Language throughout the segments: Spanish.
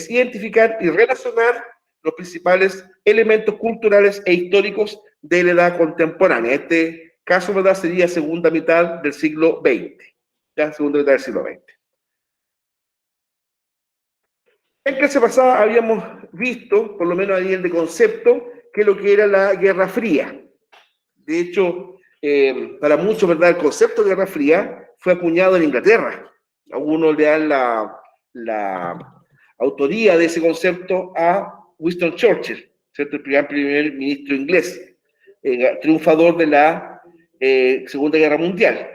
es identificar y relacionar los principales elementos culturales e históricos de la edad contemporánea. Este caso, ¿verdad?, sería segunda mitad del siglo XX. ¿Ya? Segunda mitad del siglo XX. En clase pasada habíamos visto, por lo menos a nivel de concepto, que lo que era la Guerra Fría. De hecho, para muchos, ¿verdad?, el concepto de Guerra Fría fue acuñado en Inglaterra. Algunos le dan la autoría de ese concepto a Winston Churchill, ¿cierto?, el primer ministro inglés, triunfador de la Segunda Guerra Mundial.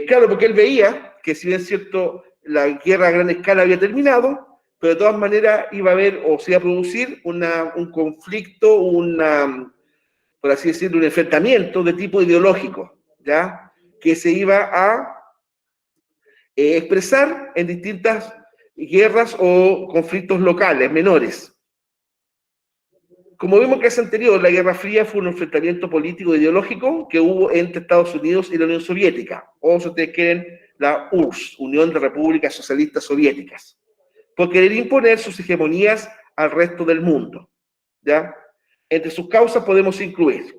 Claro, porque él veía que, si bien es cierto, la guerra a gran escala había terminado, pero de todas maneras iba a haber, o se iba a producir un conflicto, por así decirlo, un enfrentamiento de tipo ideológico, ¿ya?, que se iba a expresar en distintas guerras o conflictos locales, menores. Como vimos en la clase anterior, la Guerra Fría fue un enfrentamiento político e ideológico que hubo entre Estados Unidos y la Unión Soviética, o si ustedes quieren, la URSS, Unión de Repúblicas Socialistas Soviéticas, por querer imponer sus hegemonías al resto del mundo, ¿ya? Entre sus causas podemos incluir.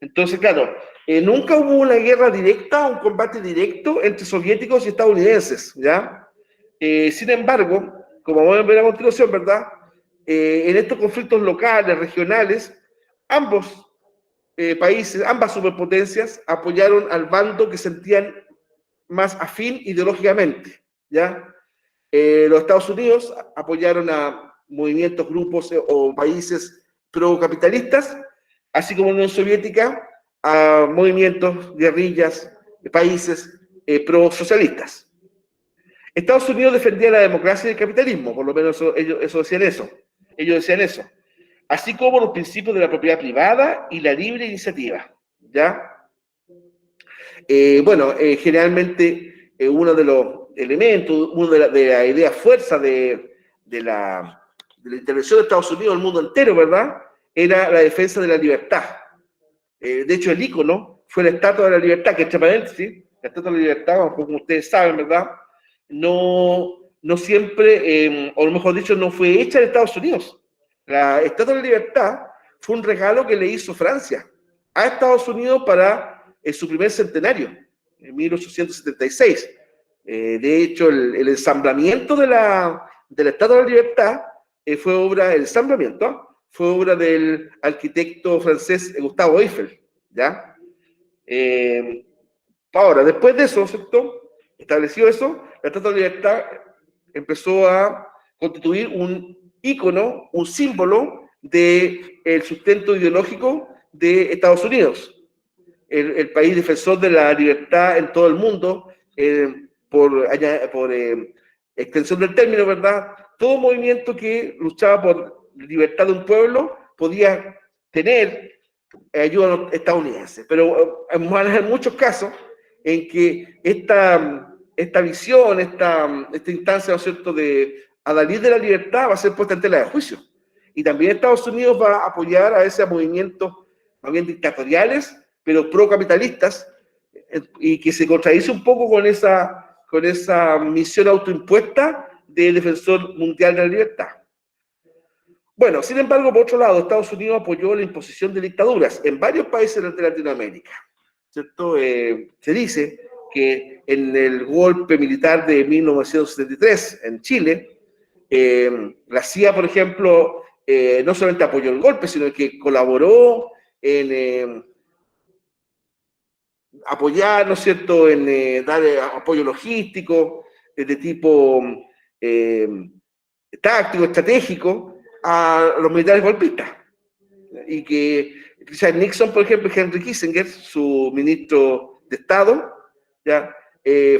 Entonces, claro, nunca hubo una guerra directa, un combate directo entre soviéticos y estadounidenses, ¿ya? Sin embargo, como vamos a ver a continuación, ¿verdad?, en estos conflictos locales, regionales, ambos países, ambas superpotencias, apoyaron al bando que sentían más afín ideológicamente, ¿ya? Los Estados Unidos apoyaron a movimientos, grupos o países procapitalistas, así como la Unión Soviética a movimientos, guerrillas, países prosocialistas. Estados Unidos defendía la democracia y el capitalismo, por lo menos ellos decían eso. Ellos decían eso. Así como los principios de la propiedad privada y la libre iniciativa, ¿ya? Generalmente uno de los elementos, una de la idea fuerza de la intervención de Estados Unidos en el mundo entero, ¿verdad?, era la defensa de la libertad. De hecho, el ícono fue la Estatua de la Libertad, que, entre paréntesis, la Estatua de la Libertad, como ustedes saben, ¿verdad?, no siempre, o mejor dicho, no fue hecha en Estados Unidos. La Estatua de la Libertad fue un regalo que le hizo Francia a Estados Unidos para su primer centenario, en 1876. De hecho, el ensamblamiento de la Estatua de la Libertad fue obra del arquitecto francés Gustave Eiffel, ¿ya? Ahora, después de eso, ¿cierto?, establecido eso, la Estatua de la Libertad empezó a constituir un ícono, un símbolo del sustento ideológico de Estados Unidos, el país defensor de la libertad en todo el mundo, por extensión del término, ¿verdad? Todo movimiento que luchaba por la libertad de un pueblo podía tener ayuda estadounidense. Pero hay muchos casos en que esta visión, esta instancia, ¿no es cierto?, de adalid de la libertad va a ser puesta en tela de juicio. Y también Estados Unidos va a apoyar a ese movimiento, más bien dictatoriales, pero procapitalistas, y que se contradice un poco con esa misión autoimpuesta de defensor mundial de la libertad. Bueno, sin embargo, por otro lado, Estados Unidos apoyó la imposición de dictaduras en varios países de Latinoamérica, ¿cierto? Se dice que en el golpe militar de 1973 en Chile, la CIA, por ejemplo, no solamente apoyó el golpe, sino que colaboró en apoyar, ¿no es cierto?, en dar apoyo logístico de tipo táctico, estratégico a los militares golpistas. Y que Richard Nixon, por ejemplo, y Henry Kissinger, su ministro de Estado, ¿ya?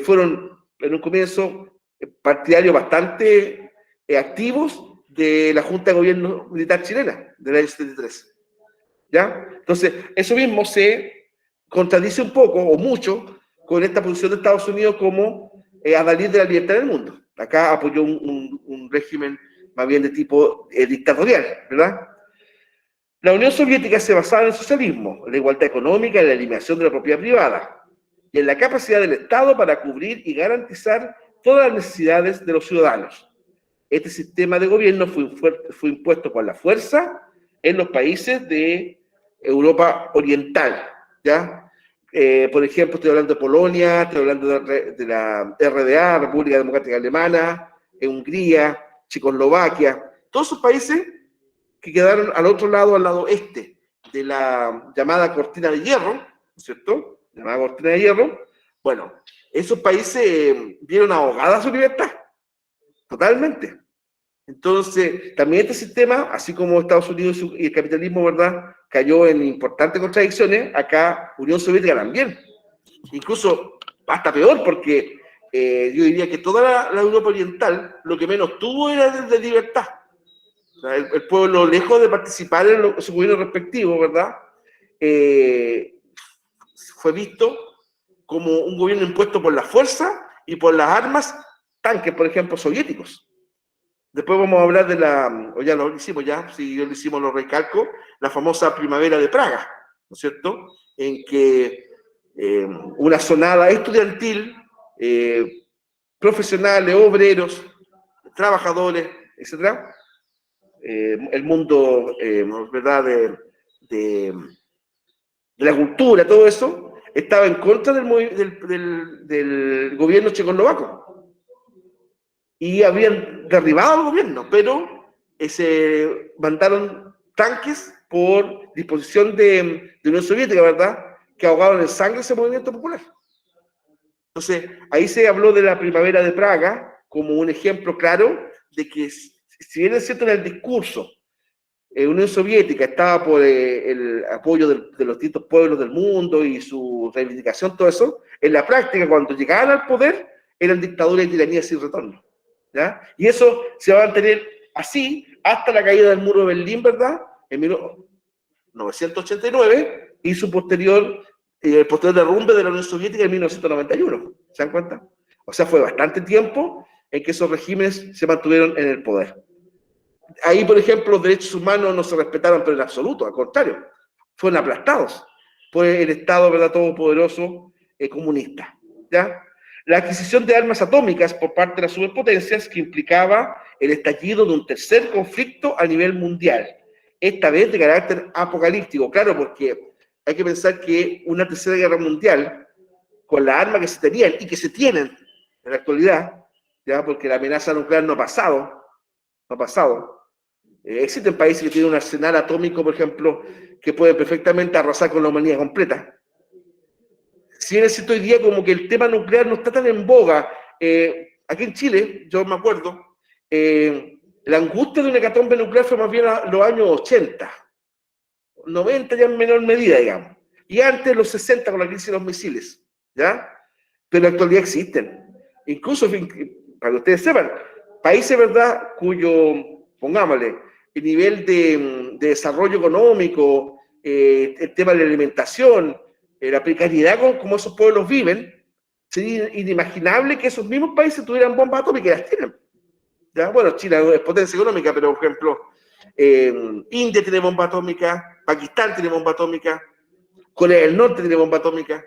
Fueron en un comienzo partidarios bastante activos de la Junta de Gobierno Militar chilena del año 73. ¿Ya? Entonces, eso mismo se contradice un poco o mucho con esta posición de Estados Unidos como adalid de la libertad del mundo. Acá apoyó un régimen más bien de tipo dictatorial, ¿verdad? La Unión Soviética se basaba en el socialismo, en la igualdad económica, en la eliminación de la propiedad privada y en la capacidad del Estado para cubrir y garantizar todas las necesidades de los ciudadanos. este sistema de gobierno fue impuesto por la fuerza en los países de Europa Oriental, ¿ya? Por ejemplo, estoy hablando de Polonia, estoy hablando de la RDA, República Democrática Alemana, Hungría, Checoslovaquia, todos esos países que quedaron al otro lado, al lado este, de la llamada cortina de hierro, ¿no es cierto? Llamada cortina de hierro. Bueno, esos países vieron ahogada su libertad, totalmente. Entonces, también este sistema, así como Estados Unidos y el capitalismo, ¿verdad?, cayó en importantes contradicciones, acá Unión Soviética también. Incluso hasta peor, porque yo diría que toda la Europa Oriental lo que menos tuvo era de libertad. O sea, el pueblo, lejos de participar en su gobierno respectivo, ¿verdad?, fue visto como un gobierno impuesto por la fuerza y por las armas, tanques, por ejemplo, soviéticos. Después vamos a hablar de o ya lo hicimos ya, si lo hicimos lo recalco, la famosa primavera de Praga, ¿no es cierto?, en que una sonada estudiantil, profesionales, obreros, trabajadores, etcétera, el mundo, ¿verdad?, de la cultura, todo eso, estaba en contra del gobierno checoslovaco. Y habían derribado al gobierno, pero se mandaron tanques por disposición de Unión Soviética, ¿verdad?, que ahogaban en sangre ese movimiento popular. Entonces, ahí se habló de la primavera de Praga como un ejemplo claro de que, si bien es cierto en el discurso, Unión Soviética estaba por el apoyo de los distintos pueblos del mundo y su reivindicación, todo eso, en la práctica, cuando llegaban al poder, eran dictaduras y tiranías sin retorno, ¿ya? Y eso se va a mantener así hasta la caída del muro de Berlín, ¿verdad?, en 1989, y su posterior derrumbe de la Unión Soviética en 1991. ¿Se dan cuenta? O sea, fue bastante tiempo en que esos regímenes se mantuvieron en el poder. Ahí, por ejemplo, los derechos humanos no se respetaron, pero en absoluto, al contrario, fueron aplastados por el Estado, ¿verdad?, todopoderoso comunista, ¿ya? La adquisición de armas atómicas por parte de las superpotencias, que implicaba el estallido de un tercer conflicto a nivel mundial, esta vez de carácter apocalíptico. Claro, porque hay que pensar que una tercera guerra mundial, con las armas que se tenían y que se tienen en la actualidad, ¿ya?, porque la amenaza nuclear no ha pasado, existen países que tienen un arsenal atómico, por ejemplo, que pueden perfectamente arrasar con la humanidad completa. Si bien es cierto, hoy día como que el tema nuclear no está tan en boga, aquí en Chile, yo me acuerdo, la angustia de una hecatombe nuclear fue más bien a los años 80, 90 ya en menor medida, digamos, y antes los 60 con la crisis de los misiles, ¿ya? Pero en la actualidad existen. Incluso, para que ustedes sepan, países, ¿verdad?, cuyo, pongámosle, el nivel de desarrollo económico, el tema de la alimentación, la precariedad como esos pueblos viven, sería inimaginable que esos mismos países tuvieran bombas atómicas, y las tienen. ¿Ya? Bueno, China es potencia económica, pero por ejemplo, India tiene bomba atómica, Pakistán tiene bomba atómica, Corea del Norte tiene bomba atómica.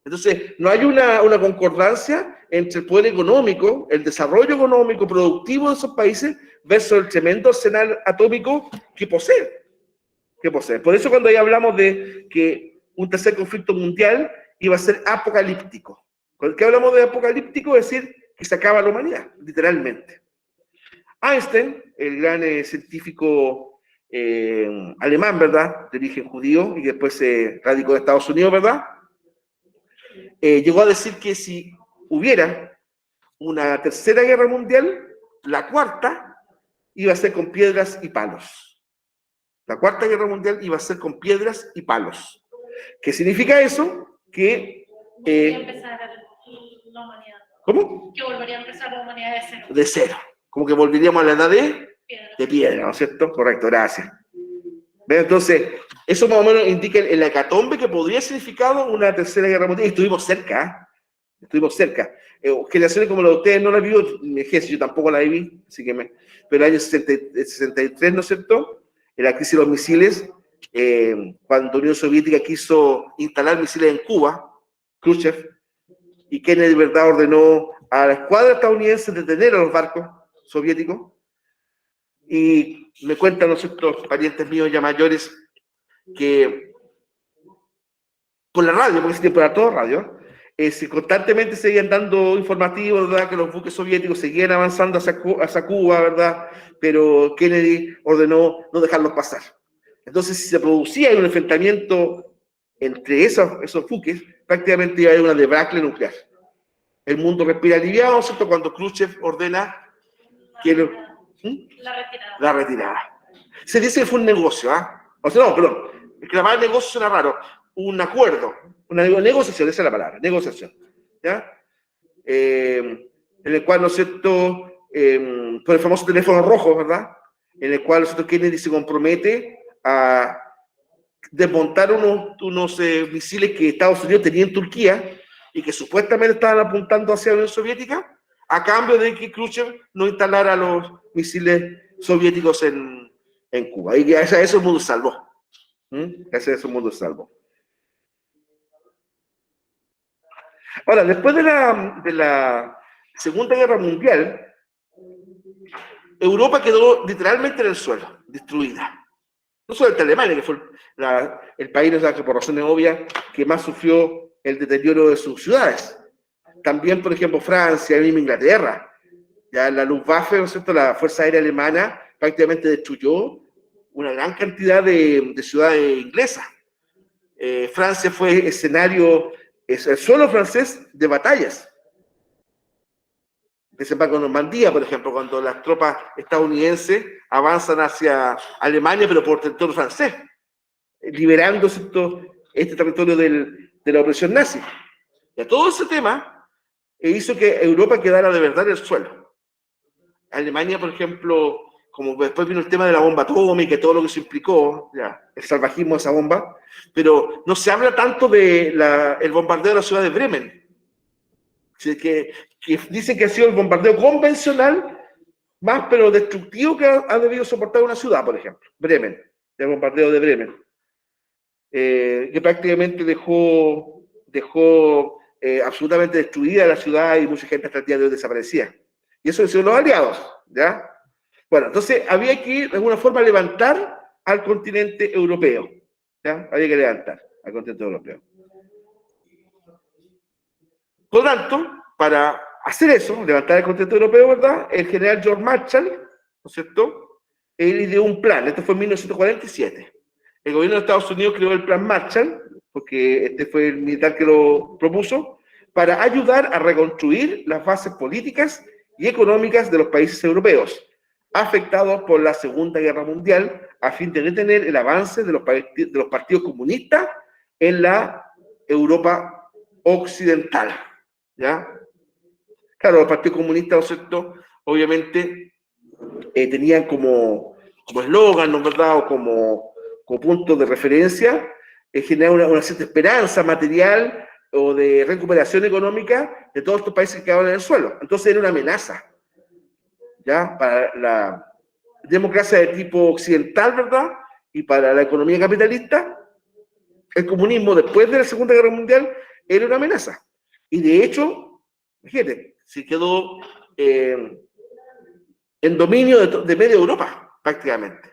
Entonces, no hay una concordancia entre el poder económico, el desarrollo económico, productivo de esos países, versus el tremendo arsenal atómico que poseen. Por eso cuando ahí hablamos de que un tercer conflicto mundial iba a ser apocalíptico. Cuando hablamos de apocalíptico, es decir, que se acaba la humanidad, literalmente. Einstein, el gran científico alemán, ¿verdad?, de origen judío, y después se radicó en Estados Unidos, ¿verdad?, llegó a decir que si hubiera una tercera guerra mundial, la cuarta iba a ser con piedras y palos. La cuarta guerra mundial iba a ser con piedras y palos. ¿Qué significa eso? Que volvería a empezar la humanidad. ¿Cómo? Que volvería a empezar la humanidad de cero. De cero. Como que volveríamos a la edad de piedra, ¿no es cierto? Correcto, gracias. Entonces, eso más o menos indica el hecatombe que podría significar una tercera guerra mundial. Y estuvimos cerca, ¿eh? Estuvimos cerca. Generaciones como la de ustedes no la vivo, mi ejército, yo tampoco la viví, así que pero el año 63, ¿no es cierto?, en la crisis de los misiles, cuando la Unión Soviética quiso instalar misiles en Cuba, Khrushchev, y Kennedy, ¿verdad?, ordenó a la escuadra estadounidense detener a los barcos soviético, y me cuentan nosotros, parientes míos ya mayores, que por la radio, porque ese tiempo era todo radio, constantemente seguían dando informativos, ¿verdad?, que los buques soviéticos seguían avanzando hacia Cuba, ¿verdad?, pero Kennedy ordenó no dejarlos pasar. Entonces, si se producía un enfrentamiento entre esos buques, prácticamente iba a haber una debacle nuclear. El mundo respira aliviado, ¿cierto?, cuando Khrushchev ordena que la retirada. Se dice que fue un negocio, ¿ah? O sea, no, perdón, es que la palabra negocio suena raro. Un acuerdo, una negociación, esa es la palabra, negociación, ¿ya? En el cual, ¿no es cierto?, por el famoso teléfono rojo, ¿verdad?, en el cual, ¿no es cierto?, Kennedy se compromete a desmontar unos misiles que Estados Unidos tenía en Turquía y que supuestamente estaban apuntando hacia la Unión Soviética, a cambio de que Khrushchev no instalara los misiles soviéticos en Cuba. Y gracias a eso el mundo se salvó. Gracias a eso el mundo se salvó. Ahora, después de la Segunda Guerra Mundial, Europa quedó literalmente en el suelo, destruida. No solamente Alemania, que fue el país, que por razones obvias, que más sufrió el deterioro de sus ciudades. También, por ejemplo, Francia, y Inglaterra. Ya la Luftwaffe, ¿no es cierto?, la Fuerza Aérea Alemana, prácticamente destruyó una gran cantidad de ciudades inglesas. Francia fue escenario, es el suelo francés de batallas. Desembarco en Normandía, por ejemplo, cuando las tropas estadounidenses avanzan hacia Alemania, pero por territorio francés, liberando este territorio de la opresión nazi. Y todo ese tema hizo que Europa quedara de verdad en el suelo. Alemania, por ejemplo, como después vino el tema de la bomba atómica y todo lo que se implicó, ya, el salvajismo de esa bomba, pero no se habla tanto del bombardeo de la ciudad de Bremen, que dicen que ha sido el bombardeo convencional más pero destructivo que ha debido soportar una ciudad, por ejemplo, Bremen, el bombardeo de Bremen, que prácticamente dejó absolutamente destruida la ciudad y mucha gente hasta el día de hoy desaparecía. Y eso han sido los aliados, ¿ya? Bueno, entonces había que de alguna forma levantar al continente europeo, ¿ya? Había que levantar al continente europeo. Por lo tanto, para hacer eso, levantar el continente europeo, ¿verdad?, el general George Marshall, ¿no es cierto?, él ideó un plan. Esto fue en 1947. El gobierno de Estados Unidos creó el plan Marshall, porque este fue el militar que lo propuso, para ayudar a reconstruir las bases políticas y económicas de los países europeos, afectados por la Segunda Guerra Mundial, a fin de detener el avance de los partidos comunistas en la Europa occidental, ¿ya? Claro, los partidos comunistas, ¿no es cierto?, obviamente tenían como eslogan, ¿no es verdad?, o como punto de referencia, generar una cierta esperanza material o de recuperación económica de todos estos países que quedaban en el suelo. Entonces era una amenaza, ¿ya?, para la democracia de tipo occidental, ¿verdad?, y para la economía capitalista, el comunismo después de la Segunda Guerra Mundial era una amenaza. Y de hecho, fíjate, se quedó en dominio de media Europa, prácticamente.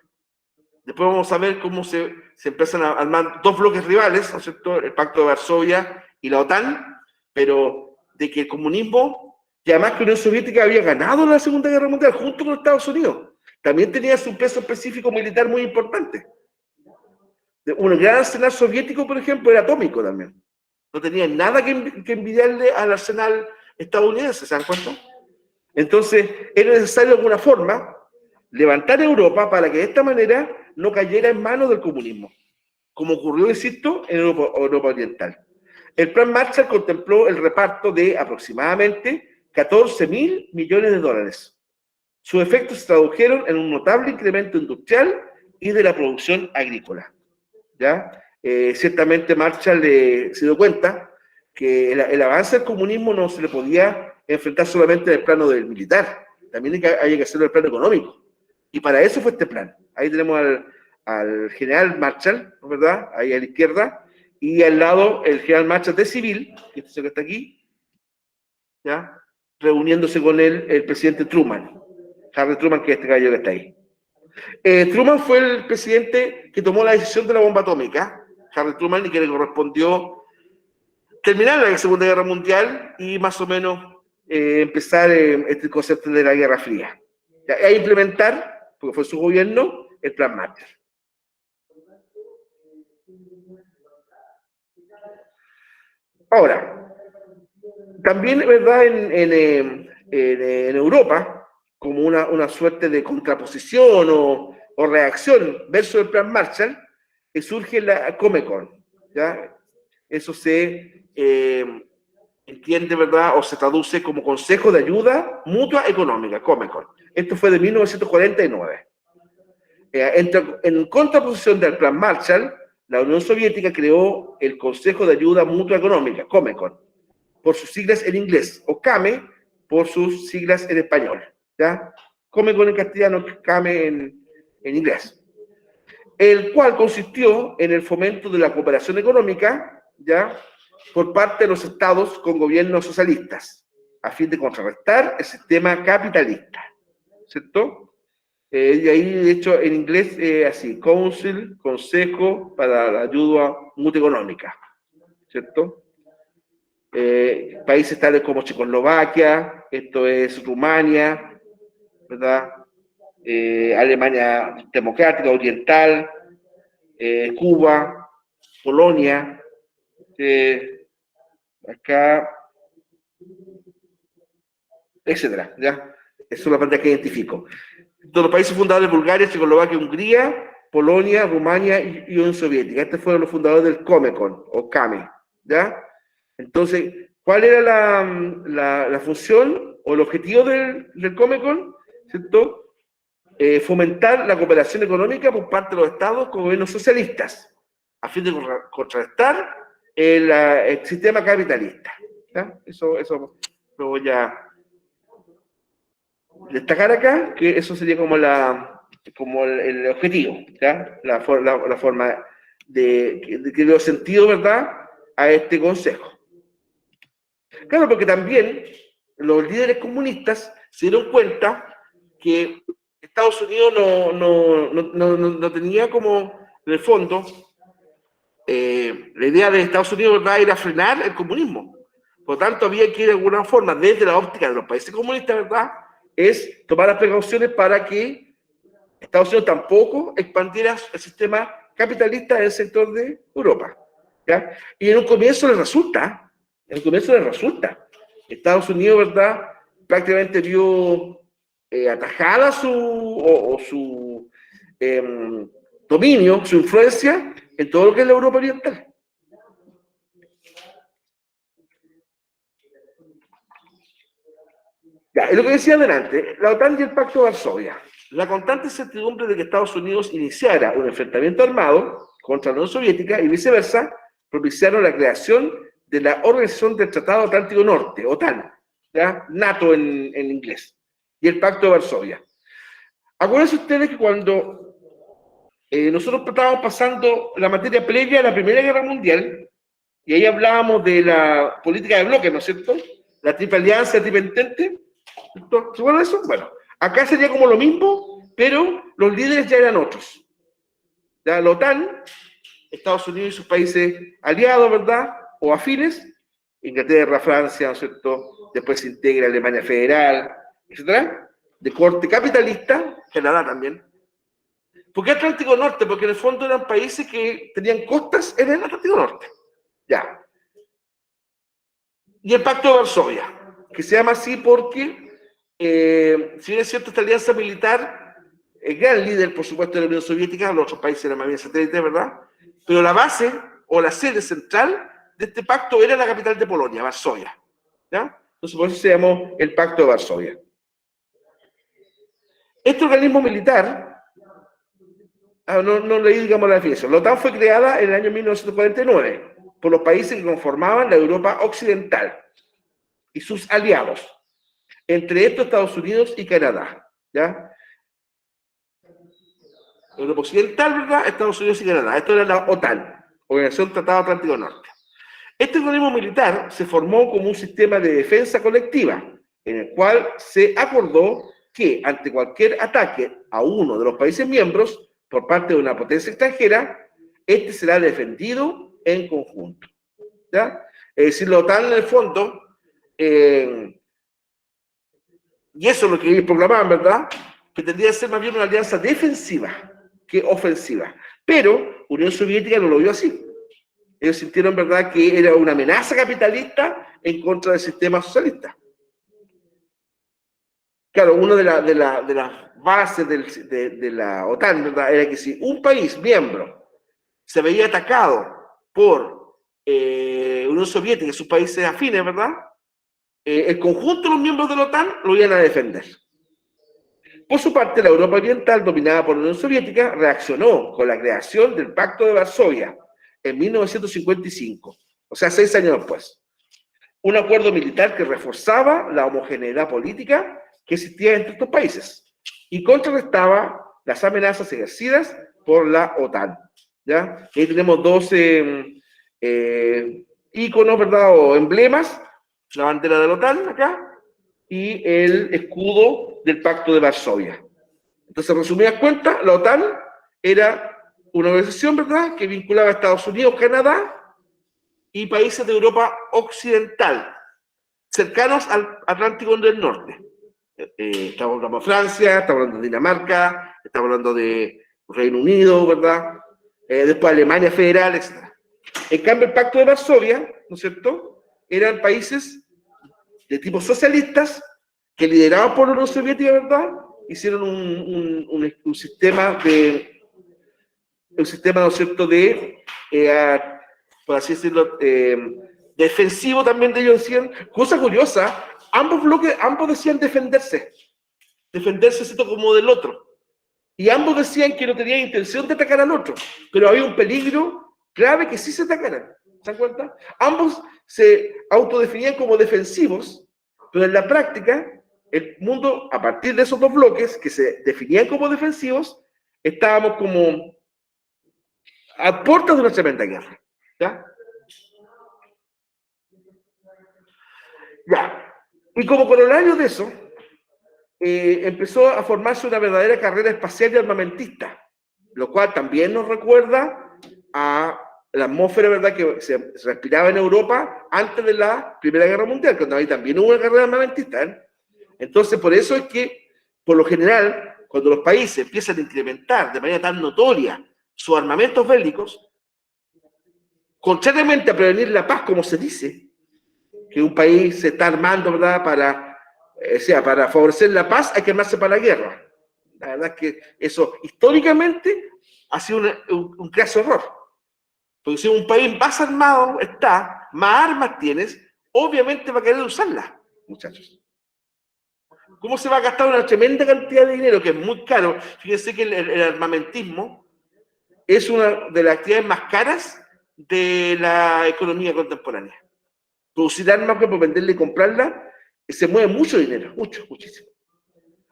Después vamos a ver cómo se empiezan a armar dos bloques rivales, ¿no es cierto?, el Pacto de Varsovia y la OTAN, pero de que el comunismo, y además que la Unión Soviética había ganado la Segunda Guerra Mundial junto con Estados Unidos, también tenía su peso específico militar muy importante. Un gran arsenal soviético, por ejemplo, era atómico también. No tenía nada que envidiarle al arsenal estadounidense, ¿se dan cuenta? Entonces, era necesario de alguna forma levantar Europa para que de esta manera no cayera en manos del comunismo, como ocurrió, insisto, en Europa Oriental. El plan Marshall contempló el reparto de aproximadamente 14.000 millones de dólares. Sus efectos se tradujeron en un notable incremento industrial y de la producción agrícola, ¿ya? Ciertamente Marshall se dio cuenta que el avance del comunismo no se le podía enfrentar solamente en el plano del militar, también hay que hacerlo en el plano económico. Y para eso fue este plan. Ahí tenemos al general Marshall, ¿no, verdad?, ahí a la izquierda, y al lado el general Marshall de civil, que está aquí, ¿ya?, reuniéndose con el presidente Truman. Harry Truman, que es este gallo que está ahí. Truman fue el presidente que tomó la decisión de la bomba atómica, Harry Truman, y que le correspondió terminar la Segunda Guerra Mundial y más o menos empezar este concepto de la Guerra Fría. A implementar, porque fue su gobierno, el Plan Marshall. Ahora, también, ¿verdad? En Europa, como una suerte de contraposición o reacción versus el Plan Marshall, surge la Comecon, ¿ya? Eso se entiende, ¿verdad? O se traduce como Consejo de Ayuda Mutua Económica, Comecon. Esto fue de 1949. En contraposición del Plan Marshall, la Unión Soviética creó el Consejo de Ayuda Mutua Económica, Comecon, por sus siglas en inglés, o CAME por sus siglas en español, ¿ya? Comecon en castellano, CAME en inglés, el cual consistió en el fomento de la cooperación económica, ¿ya?, por parte de los estados con gobiernos socialistas, a fin de contrarrestar el sistema capitalista, ¿cierto? Y ahí, de hecho, en inglés, así, Council, Consejo para la Ayuda Mutua Económica, ¿cierto? Países tales como Checoslovaquia, esto es Rumania, ¿verdad? Alemania Democrática Oriental, Cuba, Polonia, acá, etcétera, ¿ya? Esa es la parte que identifico. De los países fundadores, Bulgaria, Checoslovaquia, Hungría, Polonia, Rumania y Unión Soviética. Estos fueron los fundadores del Comecon, o CAME, ¿ya? Entonces, ¿cuál era la función o el objetivo del Comecon? ¿Cierto? Fomentar la cooperación económica por parte de los estados con gobiernos socialistas, a fin de contrarrestar el sistema capitalista, ¿ya? Eso lo voy a destacar acá, que eso sería como el objetivo, ¿ya? La forma de que dio sentido, ¿verdad?, a este consejo. Claro, porque también los líderes comunistas se dieron cuenta que Estados Unidos no tenía como, en el fondo, la idea de Estados Unidos, ¿verdad?, era frenar el comunismo. Por lo tanto, había que ir de alguna forma, desde la óptica de los países comunistas, ¿verdad?, es tomar las precauciones para que Estados Unidos tampoco expandiera el sistema capitalista en el sector de Europa, ¿ya? Y en un comienzo les resulta, Estados Unidos, ¿verdad?, prácticamente vio atajada su dominio, su influencia en todo lo que es la Europa Oriental. Ya, es lo que decía adelante, la OTAN y el Pacto de Varsovia. La constante incertidumbre de que Estados Unidos iniciara un enfrentamiento armado contra la Unión Soviética y viceversa, propiciaron la creación de la Organización del Tratado Atlántico Norte, OTAN, ¿ya? NATO en inglés, y el Pacto de Varsovia. Acuérdense ustedes que cuando nosotros estábamos pasando la materia previa a la Primera Guerra Mundial, y ahí hablábamos de la política de bloques, ¿no es cierto? La triple alianza, el triple entente. ¿Se acuerdan de eso? Bueno, acá sería como lo mismo, pero los líderes ya eran otros. Ya la OTAN, Estados Unidos y sus países aliados, ¿verdad?, o afines, Inglaterra, Francia, ¿no es cierto? Después se integra Alemania Federal, etcétera, de corte capitalista, Canadá también. ¿Por qué Atlántico Norte? Porque en el fondo eran países que tenían costas en el Atlántico Norte. Ya. Y el Pacto de Varsovia, que se llama así porque, si bien es cierto, esta alianza militar, el gran líder, por supuesto, de la Unión Soviética, los otros países eran más bien satélites, ¿verdad? Pero la base o la sede central de este pacto era la capital de Polonia, Varsovia, ¿ya? Entonces, por eso se llamó el Pacto de Varsovia. Este organismo militar, no leí, digamos, la definición. La OTAN fue creada en el año 1949 por los países que conformaban la Europa Occidental y sus aliados, entre estos Estados Unidos y Canadá, ¿ya? Europa Occidental, ¿verdad?, Estados Unidos y Canadá. Esto era la OTAN, Organización Tratado Atlántico Norte. Este organismo militar se formó como un sistema de defensa colectiva, en el cual se acordó que ante cualquier ataque a uno de los países miembros por parte de una potencia extranjera, este será defendido en conjunto. ¿Ya? Es decir, la OTAN en el fondo, y eso es lo que ellos proclamaban, ¿verdad?, que tendría que ser más bien una alianza defensiva que ofensiva. Pero Unión Soviética no lo vio así. Ellos sintieron, ¿verdad?, que era una amenaza capitalista en contra del sistema socialista. Claro, una de las bases de la OTAN, ¿verdad?, era que si un país miembro se veía atacado por Unión Soviética y sus países afines, ¿verdad?, el conjunto de los miembros de la OTAN lo iban a defender. Por su parte, la Europa Oriental, dominada por la Unión Soviética, reaccionó con la creación del Pacto de Varsovia en 1955, o sea, 6 años después. Un acuerdo militar que reforzaba la homogeneidad política que existía entre estos países y contrarrestaba las amenazas ejercidas por la OTAN. ¿Ya? Ahí tenemos dos íconos, ¿verdad?, o emblemas, la bandera de la OTAN acá y el escudo del Pacto de Varsovia. Entonces, en resumidas cuentas, la OTAN era una organización, ¿verdad?, que vinculaba a Estados Unidos, Canadá y países de Europa Occidental, cercanos al Atlántico del Norte. Estamos hablando de Francia, estamos hablando de Dinamarca, estamos hablando de Reino Unido, ¿verdad? Después Alemania Federal, etc. En cambio, el Pacto de Varsovia, ¿no es cierto?, eran países de tipo socialistas que, liderados por la Unión Soviética, ¿verdad?, hicieron un sistema de, ¿no es cierto?, de, por así decirlo, defensivo también de ellos decían. Cosa curiosa, ambos decían defenderse, ¿cierto?, como del otro. Y ambos decían que no tenían intención de atacar al otro, pero había un peligro grave que sí se atacaran. ¿Se dan cuenta? Ambos se autodefinían como defensivos, pero en la práctica, el mundo, a partir de esos dos bloques que se definían como defensivos, estábamos como a puertas de una tremenda guerra. ¿Ya? Ya. Y como corolario de eso, empezó a formarse una verdadera carrera espacial y armamentista, lo cual también nos recuerda a la atmósfera, ¿verdad?, que se respiraba en Europa antes de la Primera Guerra Mundial, cuando ahí también hubo una carrera armamentista, ¿eh? Entonces, por eso es que, por lo general, cuando los países empiezan a incrementar de manera tan notoria sus armamentos bélicos, contrariamente a prevenir la paz, como se dice, que un país se está armando, ¿verdad?, para favorecer la paz, hay que armarse para la guerra. La verdad es que eso, históricamente, ha sido un caso error. Porque si un país más armado está, más armas tienes, obviamente va a querer usarlas, muchachos. ¿Cómo se va a gastar una tremenda cantidad de dinero, que es muy caro? Fíjense que el armamentismo es una de las actividades más caras de la economía contemporánea. Producir armas para venderla y comprarla, se mueve mucho dinero, muchísimo.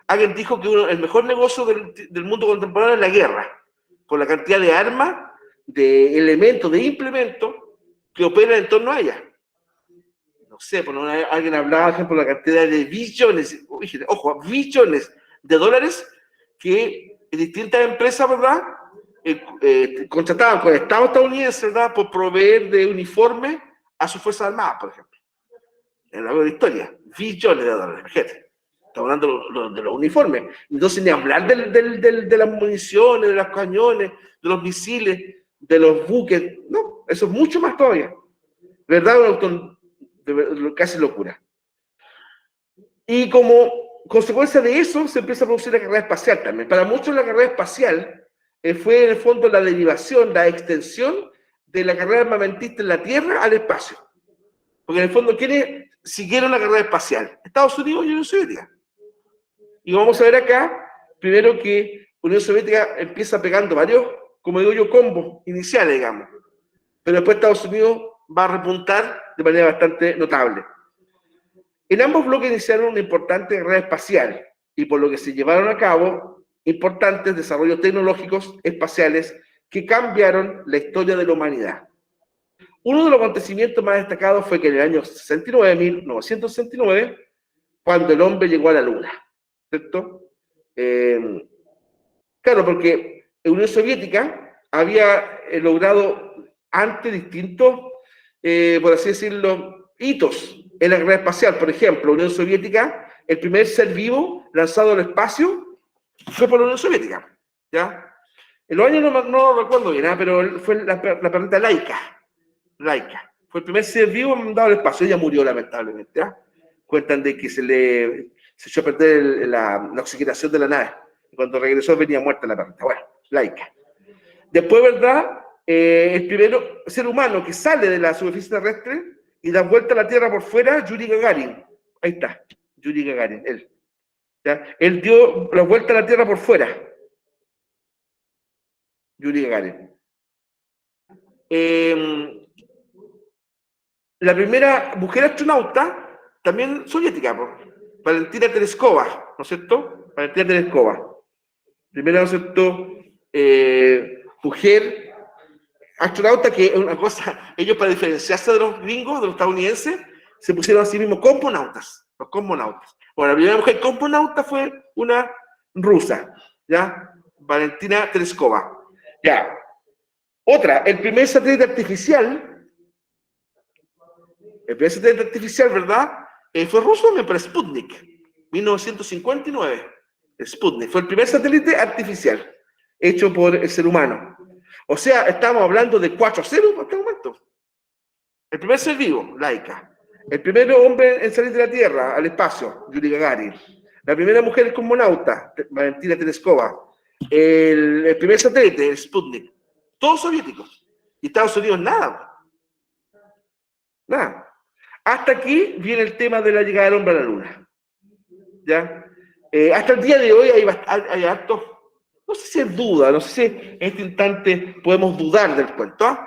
Alguien dijo que el mejor negocio del mundo contemporáneo es la guerra, por la cantidad de armas, de elementos, de implementos que operan en torno a ella. No sé, alguien hablaba, por ejemplo, de la cantidad de billones, ojo, billones de dólares que distintas empresas, ¿verdad?, contrataban con el Estado estadounidense, ¿verdad?, por proveer de uniformes a sus Fuerzas Armadas, por ejemplo. En la historia, billones de dólares, gente. Estamos hablando de los uniformes. Entonces, ni hablar de las municiones, de los cañones, de los misiles, de los buques. No, eso es mucho más todavía. ¿Verdad? Casi locura. Y como consecuencia de eso, se empieza a producir la carrera espacial también. Para muchos, la carrera espacial fue, en el fondo, la derivación, la extensión de la carrera armamentista en la Tierra al espacio. Porque, en el fondo, ¿quiénes siguieron la carrera espacial? Estados Unidos y Unión Soviética. Y vamos a ver acá, primero, que Unión Soviética empieza pegando varios, como digo yo, combos iniciales, digamos. Pero después Estados Unidos va a repuntar de manera bastante notable. En ambos bloques iniciaron una importante carrera espacial, y por lo que se llevaron a cabo importantes desarrollos tecnológicos espaciales que cambiaron la historia de la humanidad. Uno de los acontecimientos más destacados fue que en el año 1969, cuando el hombre llegó a la Luna. ¿cierto? Claro, porque la Unión Soviética había logrado antes distintos, por así decirlo, hitos en la carrera espacial. Por ejemplo, la Unión Soviética, el primer ser vivo lanzado al espacio fue por la Unión Soviética, ¿ya? En los años no lo recuerdo bien, pero fue la planeta Laika. Fue el primer ser vivo mandado al espacio. Ella murió, lamentablemente, ¿ya? Cuentan de que se echó a perder la oxigenación de la nave. Cuando regresó venía muerta la planeta. Bueno, Laika. Después, ¿verdad? El primer ser humano que sale de la superficie terrestre y da vuelta a la Tierra por fuera, Yuri Gagarin. Ahí está, Yuri Gagarin, él. ¿Ya? Él dio la vuelta a la Tierra por fuera. Yuri Gagarin. La primera mujer astronauta, también soviética, Valentina Tereskova, ¿no es cierto? Valentina Tereskova. Primera, ¿no es cierto? Mujer astronauta, que es una cosa, ellos para diferenciarse de los gringos, de los estadounidenses, se pusieron a sí mismos cosmonautas, los cosmonautas. Bueno, la primera mujer cosmonauta fue una rusa, ¿ya? Valentina Tereskova. Ya. Otra, el primer satélite artificial, ¿verdad? Fue ruso, me parece, Sputnik, 1959. Sputnik fue el primer satélite artificial hecho por el ser humano. O sea, estamos hablando de 4-0 en este momento. El primer ser vivo, Laika. El primer hombre en salir de la Tierra al espacio, Yuri Gagarin. La primera mujer cosmonauta, Valentina Tereskova. El primer satélite, el Sputnik. Todos soviéticos. Y Estados Unidos, nada. Nada. Hasta aquí viene el tema de la llegada del hombre a la Luna. ¿Ya? Hasta el día de hoy hay actos, no sé si es duda, no sé si en este instante podemos dudar del cuento,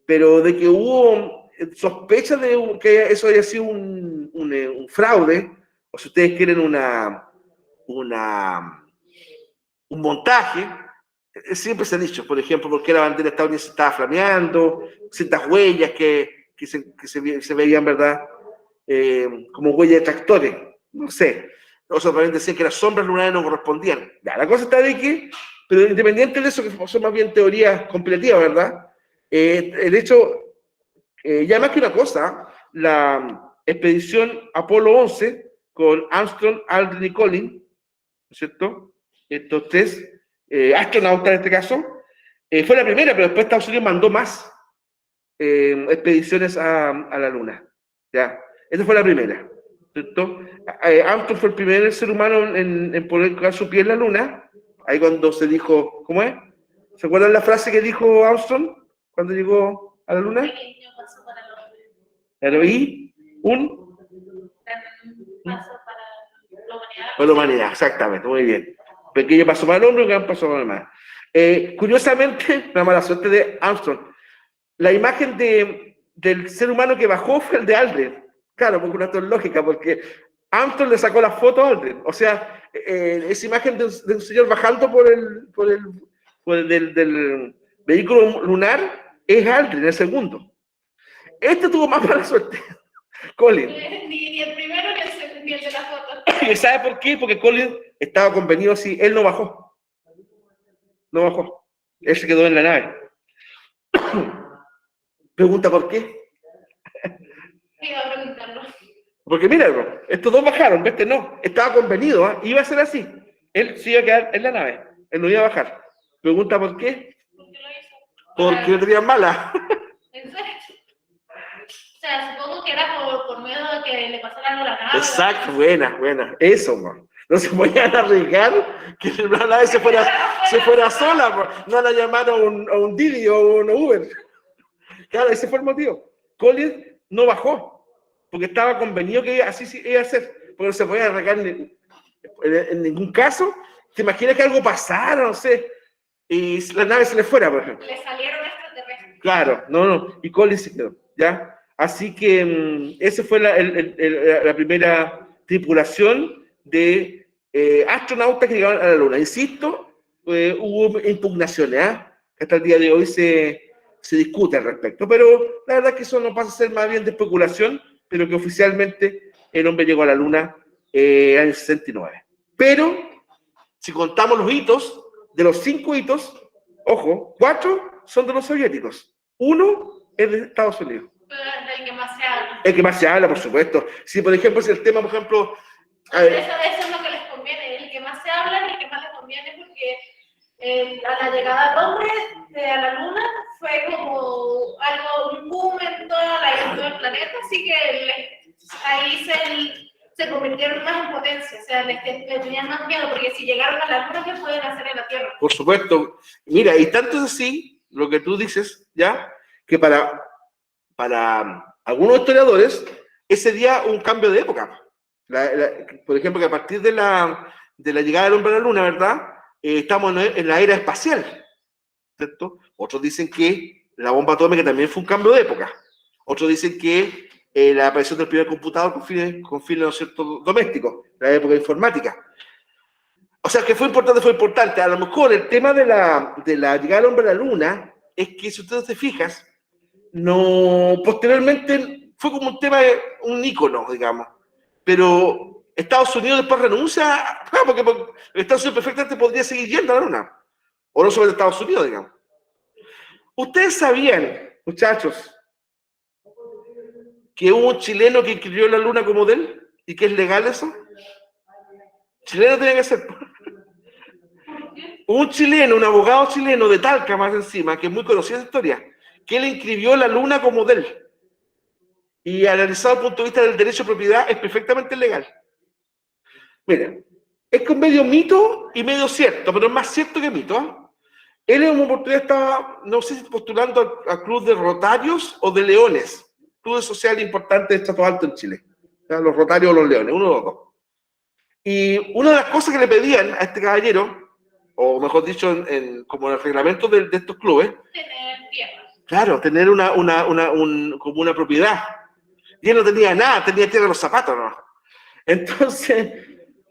pero de que hubo sospechas de que eso haya sido un fraude, o si ustedes quieren un montaje. Siempre se ha dicho, por ejemplo, porque la bandera estadounidense estaba flameando, ciertas huellas que se veían, ¿verdad? Como huellas de tractores, no sé. Otros también decían que las sombras lunares no correspondían. Ya, la cosa está de que, pero independiente de eso, que son más bien teorías conspirativas, ¿verdad? El hecho, ya más que una cosa, la expedición Apolo 11 con Armstrong, Aldrin y Collins, ¿no es cierto? Estos tres astronautas en este caso, fue la primera, pero después Estados Unidos mandó más expediciones a la Luna. ¿Ya? Esa fue la primera. ¿Cierto? Armstrong fue el primer ser humano en poner su pie en la Luna. Ahí cuando se dijo, ¿cómo es? ¿Se acuerdan la frase que dijo Armstrong cuando llegó a la Luna? Pero y un paso para la humanidad. para la humanidad, exactamente, muy bien. Pequeño paso para el hombre, un gran paso para el mar. Curiosamente, la mala suerte de Armstrong, la imagen del ser humano que bajó fue el de Aldrin. Claro, porque una lógica, porque Armstrong le sacó la foto a Aldrin. O sea, esa imagen de un señor bajando del vehículo lunar es Aldrin, el segundo. Este tuvo más mala suerte, Collins. Ni el primero ni el de la foto. ¿Y sabe por qué? Porque Collins estaba convenido así, él no bajó. No bajó. Él se quedó en la nave. Pregunta por qué. Iba a preguntarlo. Porque mira, estos dos bajaron, ¿ves? No, estaba convenido, iba a ser así. Él se iba a quedar en la nave, él no iba a bajar. Pregunta por qué. ¿Por qué lo hizo? Porque lo tenían mala. ¿En serio? O sea, supongo que era por miedo de que le pasara algo a la nave. Exacto, buena. Eso, man. No se podían arriesgar que la nave se fuera sola, man. No la llamaron a un Didi o un Uber. Claro, ese fue el motivo. Collins no bajó, porque estaba convenido que así iba a ser, porque no se podía arriesgar en ningún caso. ¿Te imaginas que algo pasara, no sé, y la nave se le fuera, por ejemplo? Le salieron extraterrestres. Claro, no, y Collins se quedó, ¿ya? Así que esa fue la primera tripulación de astronautas que llegaron a la Luna. Insisto, hubo impugnaciones, hasta el día de hoy se discute al respecto, pero la verdad es que eso no pasa a ser más bien de especulación, pero que oficialmente el hombre llegó a la Luna en el 69. Pero, si contamos los hitos, de los 5 hitos, ojo, 4 son de los soviéticos. 1 es de Estados Unidos. Pero es el que más se habla. El que más se habla, por supuesto. Si, por ejemplo, si el tema, por ejemplo... Eso es lo que les conviene. El que más se habla es el que más les conviene porque a la llegada del hombre a la luna fue como algo, un boom en todo el planeta, así que ahí se convirtieron más en potencia, o sea, les tenían más miedo, porque si llegaron a la luna, ¿qué pueden hacer en la Tierra? Por supuesto. Mira, y tanto es así, lo que tú dices, ¿ya? Que para algunos historiadores, ese día un cambio de época. Por ejemplo, que a partir de la llegada del hombre a la luna, ¿verdad? Estamos en la era espacial, ¿cierto? Otros dicen que la bomba atómica también fue un cambio de época. Otros dicen que la aparición del primer computador con fines ¿no es cierto?, domésticos, la época informática. O sea, que fue importante. A lo mejor el tema de la llegada del hombre a la luna es que, si ustedes se fijan, no, posteriormente fue como un tema, un ícono, digamos. Pero Estados Unidos después renuncia, porque Estados Unidos perfectamente podría seguir yendo a la luna. O no sobre Estados Unidos, digamos. ¿Ustedes sabían, muchachos, que hubo un chileno que inscribió la luna como de él? ¿Y que es legal eso? Chileno tenía que ser. Un chileno, un abogado chileno de Talca más encima, que es muy conocida esa historia, que él inscribió la luna como de él. Y analizado desde el punto de vista del derecho de propiedad, es perfectamente legal. Miren, es que medio mito y medio cierto, pero es más cierto que mito, ¿eh? Él en una oportunidad estaba, no sé si postulando al Club de Rotarios o de Leones, club social importante de Estrato Alto en Chile. O sea, los Rotarios o los Leones, uno de los dos. Y una de las cosas que le pedían a este caballero, o mejor dicho, como en el reglamento de estos clubes, Tener tierra. claro, tener como una propiedad. Y él no tenía nada, tenía tierra en los zapatos, ¿no? Entonces,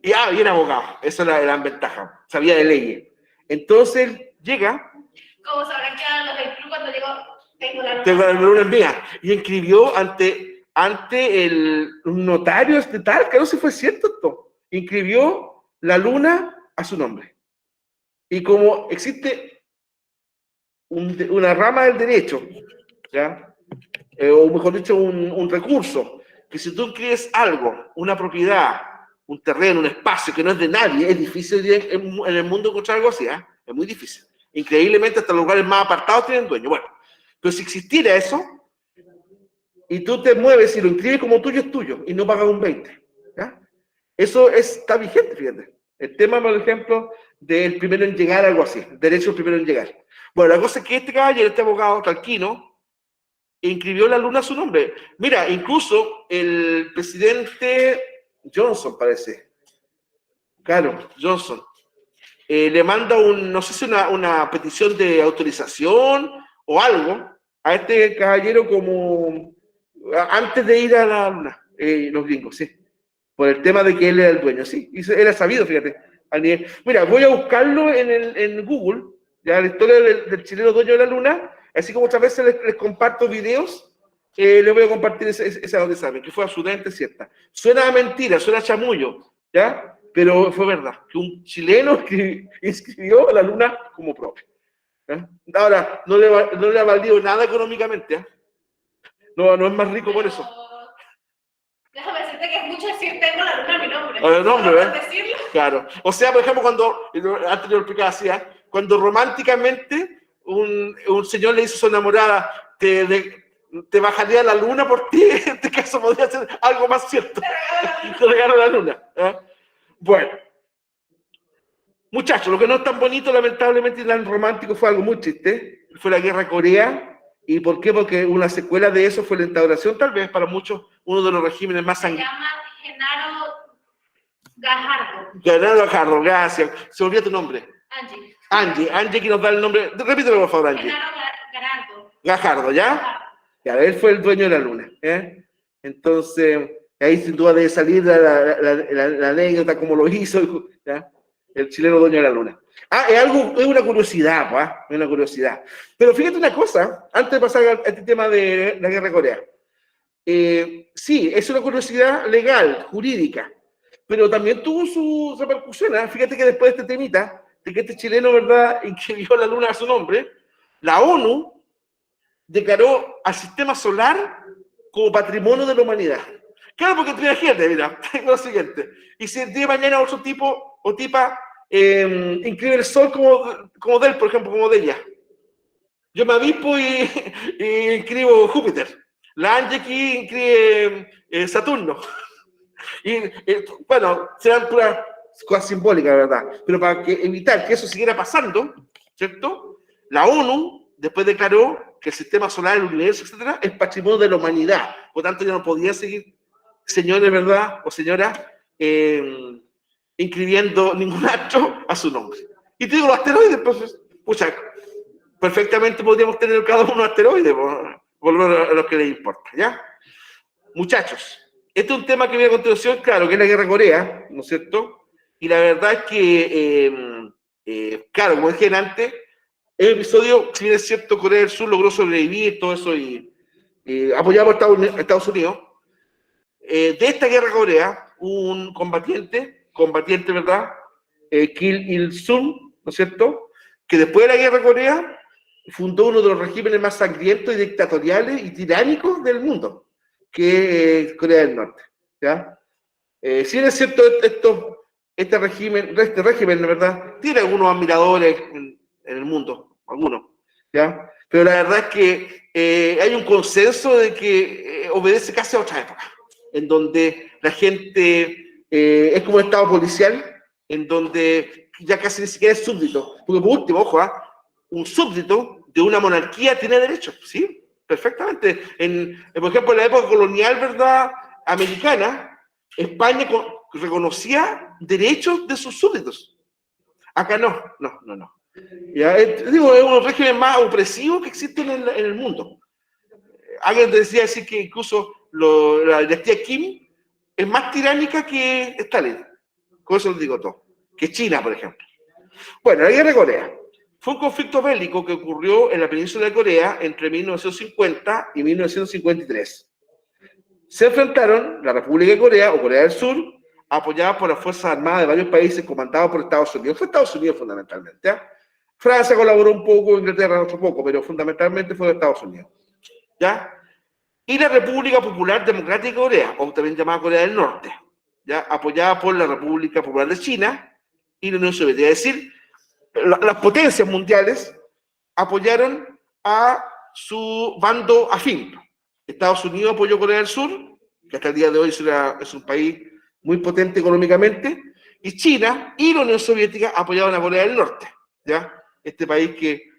y era abogado, esa era la ventaja, sabía de leyes. Entonces, llega... Como sabrán que a los del club cuando llegó, tengo la luna mía, y inscribió ante un notario estatal, que no sé si fue cierto esto, inscribió la luna a su nombre. Y como existe una rama del derecho, ¿ya? O mejor dicho, un recurso, que si tú inscribes algo, una propiedad, un terreno, un espacio que no es de nadie, es difícil en el mundo encontrar algo así, ¿eh? Es muy difícil. Increíblemente, hasta los lugares más apartados tienen dueño. Bueno, pero si existiera eso, y tú te mueves y lo inscribes como tuyo, es tuyo, y no pagas un 20. ¿Ya? Eso está vigente, fíjate. El tema, por ejemplo, del primero en llegar, algo así, derecho al primero en llegar. Bueno, la cosa es que este caballero, este abogado Talquino, inscribió la luna a su nombre. Mira, incluso el presidente Johnson, parece. Claro, Johnson. Le manda no sé si una petición de autorización o algo a este caballero como antes de ir a la luna, los gringos, sí. Por el tema de que él era el dueño, sí. Y era sabido, fíjate. Mira, voy a buscarlo en Google, ya la historia del chileno dueño de la luna, así como muchas veces les comparto videos, les voy a compartir esa donde saben, que fue absolutamente cierta. Suena a mentira, suena a chamullo, ¿ya? Pero fue verdad, que un chileno que inscribió a la luna como propio. ¿Ya? Ahora, no le ha valido nada económicamente, ¿eh? No es más rico por eso. Déjame decirte que es mucho decir tengo la luna a mi nombre. A el nombre, ¿eh? Decirlo. Claro. O sea, por ejemplo, antes lo explicaba así, cuando románticamente un señor le dice a su enamorada, te bajaría la luna por ti, en este caso podría ser algo más cierto. Te regalo la luna. ¿Eh? Bueno. Muchachos, lo que no es tan bonito, lamentablemente, y tan romántico, fue algo muy triste. Fue la guerra de Corea. ¿Y por qué? Porque una secuela de eso fue la instauración, tal vez para muchos, uno de los regímenes más sangrientos. Se llama Genaro Gajardo. Genaro Gajardo, gracias. Se olvidó tu nombre. Angie, que nos da el nombre. Repítelo, por favor, Angie. Genaro Gajardo. Gajardo, ¿ya? Ya, él fue el dueño de la luna. Entonces, ahí sin duda debe salir la anécdota, como lo hizo, ¿ya? El chileno dueño de la luna. Es una curiosidad, ¿va? Es una curiosidad. Pero fíjate una cosa, antes de pasar a este tema de la guerra de Corea. Sí, es una curiosidad legal, jurídica, pero también tuvo su repercusión. ¿Eh? Fíjate que después de este temita, de que este chileno, ¿verdad?, inscribió la luna a su nombre, la ONU declaró al sistema solar como patrimonio de la humanidad. Claro, porque imagínate, mira, tengo lo siguiente, y si el día de mañana otro tipo o tipa inscribe el sol como de él, por ejemplo, como de ella. Yo me avispo y inscribo Júpiter. La Angie aquí inscribe Saturno. Y, bueno, serán puras cosas simbólicas, ¿verdad? Pero para evitar que eso siguiera pasando, ¿cierto? La ONU después declaró que el sistema solar, el universo, etcétera, es patrimonio de la humanidad. Por tanto, ya no podía seguir, señores, ¿verdad? O señoras, inscribiendo ningún astro a su nombre. Y te digo, los asteroides, pues, pucha, perfectamente podríamos tener cada uno asteroides, por lo que les importa, ¿ya? Muchachos, este es un tema que viene a continuación, claro, que es la guerra de Corea, ¿no es cierto? Y la verdad es que, claro, como dije antes, el episodio, si bien es cierto, Corea del Sur logró sobrevivir, todo eso, y apoyado por Estados Unidos, de esta guerra de Corea, un combatiente, ¿verdad? Kim Il-sung, ¿no es cierto? Que después de la guerra de Corea, fundó uno de los regímenes más sangrientos y dictatoriales y tiránicos del mundo, que es Corea del Norte, ¿ya? Si bien es cierto, este régimen, ¿verdad? Tiene algunos admiradores en el mundo, algunos, ¿ya? Pero la verdad es que hay un consenso de que obedece casi a otra época, en donde la gente es como un estado policial, en donde ya casi ni siquiera es súbdito. Porque por último, ojo, un súbdito de una monarquía tiene derechos, ¿sí? Perfectamente. Por ejemplo, en la época colonial, ¿verdad?, americana, España reconocía derechos de sus súbditos. Acá no. Ya, digo, es un régimen más opresivo que existe en el mundo. Alguien decía decir que incluso la dinastía Kim es más tiránica que Stalin. Con eso lo digo todo. Que China, por ejemplo. Bueno, la guerra de Corea fue un conflicto bélico que ocurrió en la península de Corea entre 1950 y 1953. Se enfrentaron la República de Corea o Corea del Sur, apoyada por las Fuerzas Armadas de varios países comandados por Estados Unidos. Fue Estados Unidos fundamentalmente. ¿Ya? Francia colaboró un poco, Inglaterra otro poco, pero fundamentalmente fue de Estados Unidos. ¿Ya? Y la República Popular Democrática de Corea, o también llamada Corea del Norte, ¿ya? Apoyada por la República Popular de China y la Unión Soviética. Es decir, las potencias mundiales apoyaron a su bando afín. Estados Unidos apoyó a Corea del Sur, que hasta el día de hoy es un país muy potente económicamente, y China y la Unión Soviética apoyaron a Corea del Norte, ¿ya? Este país que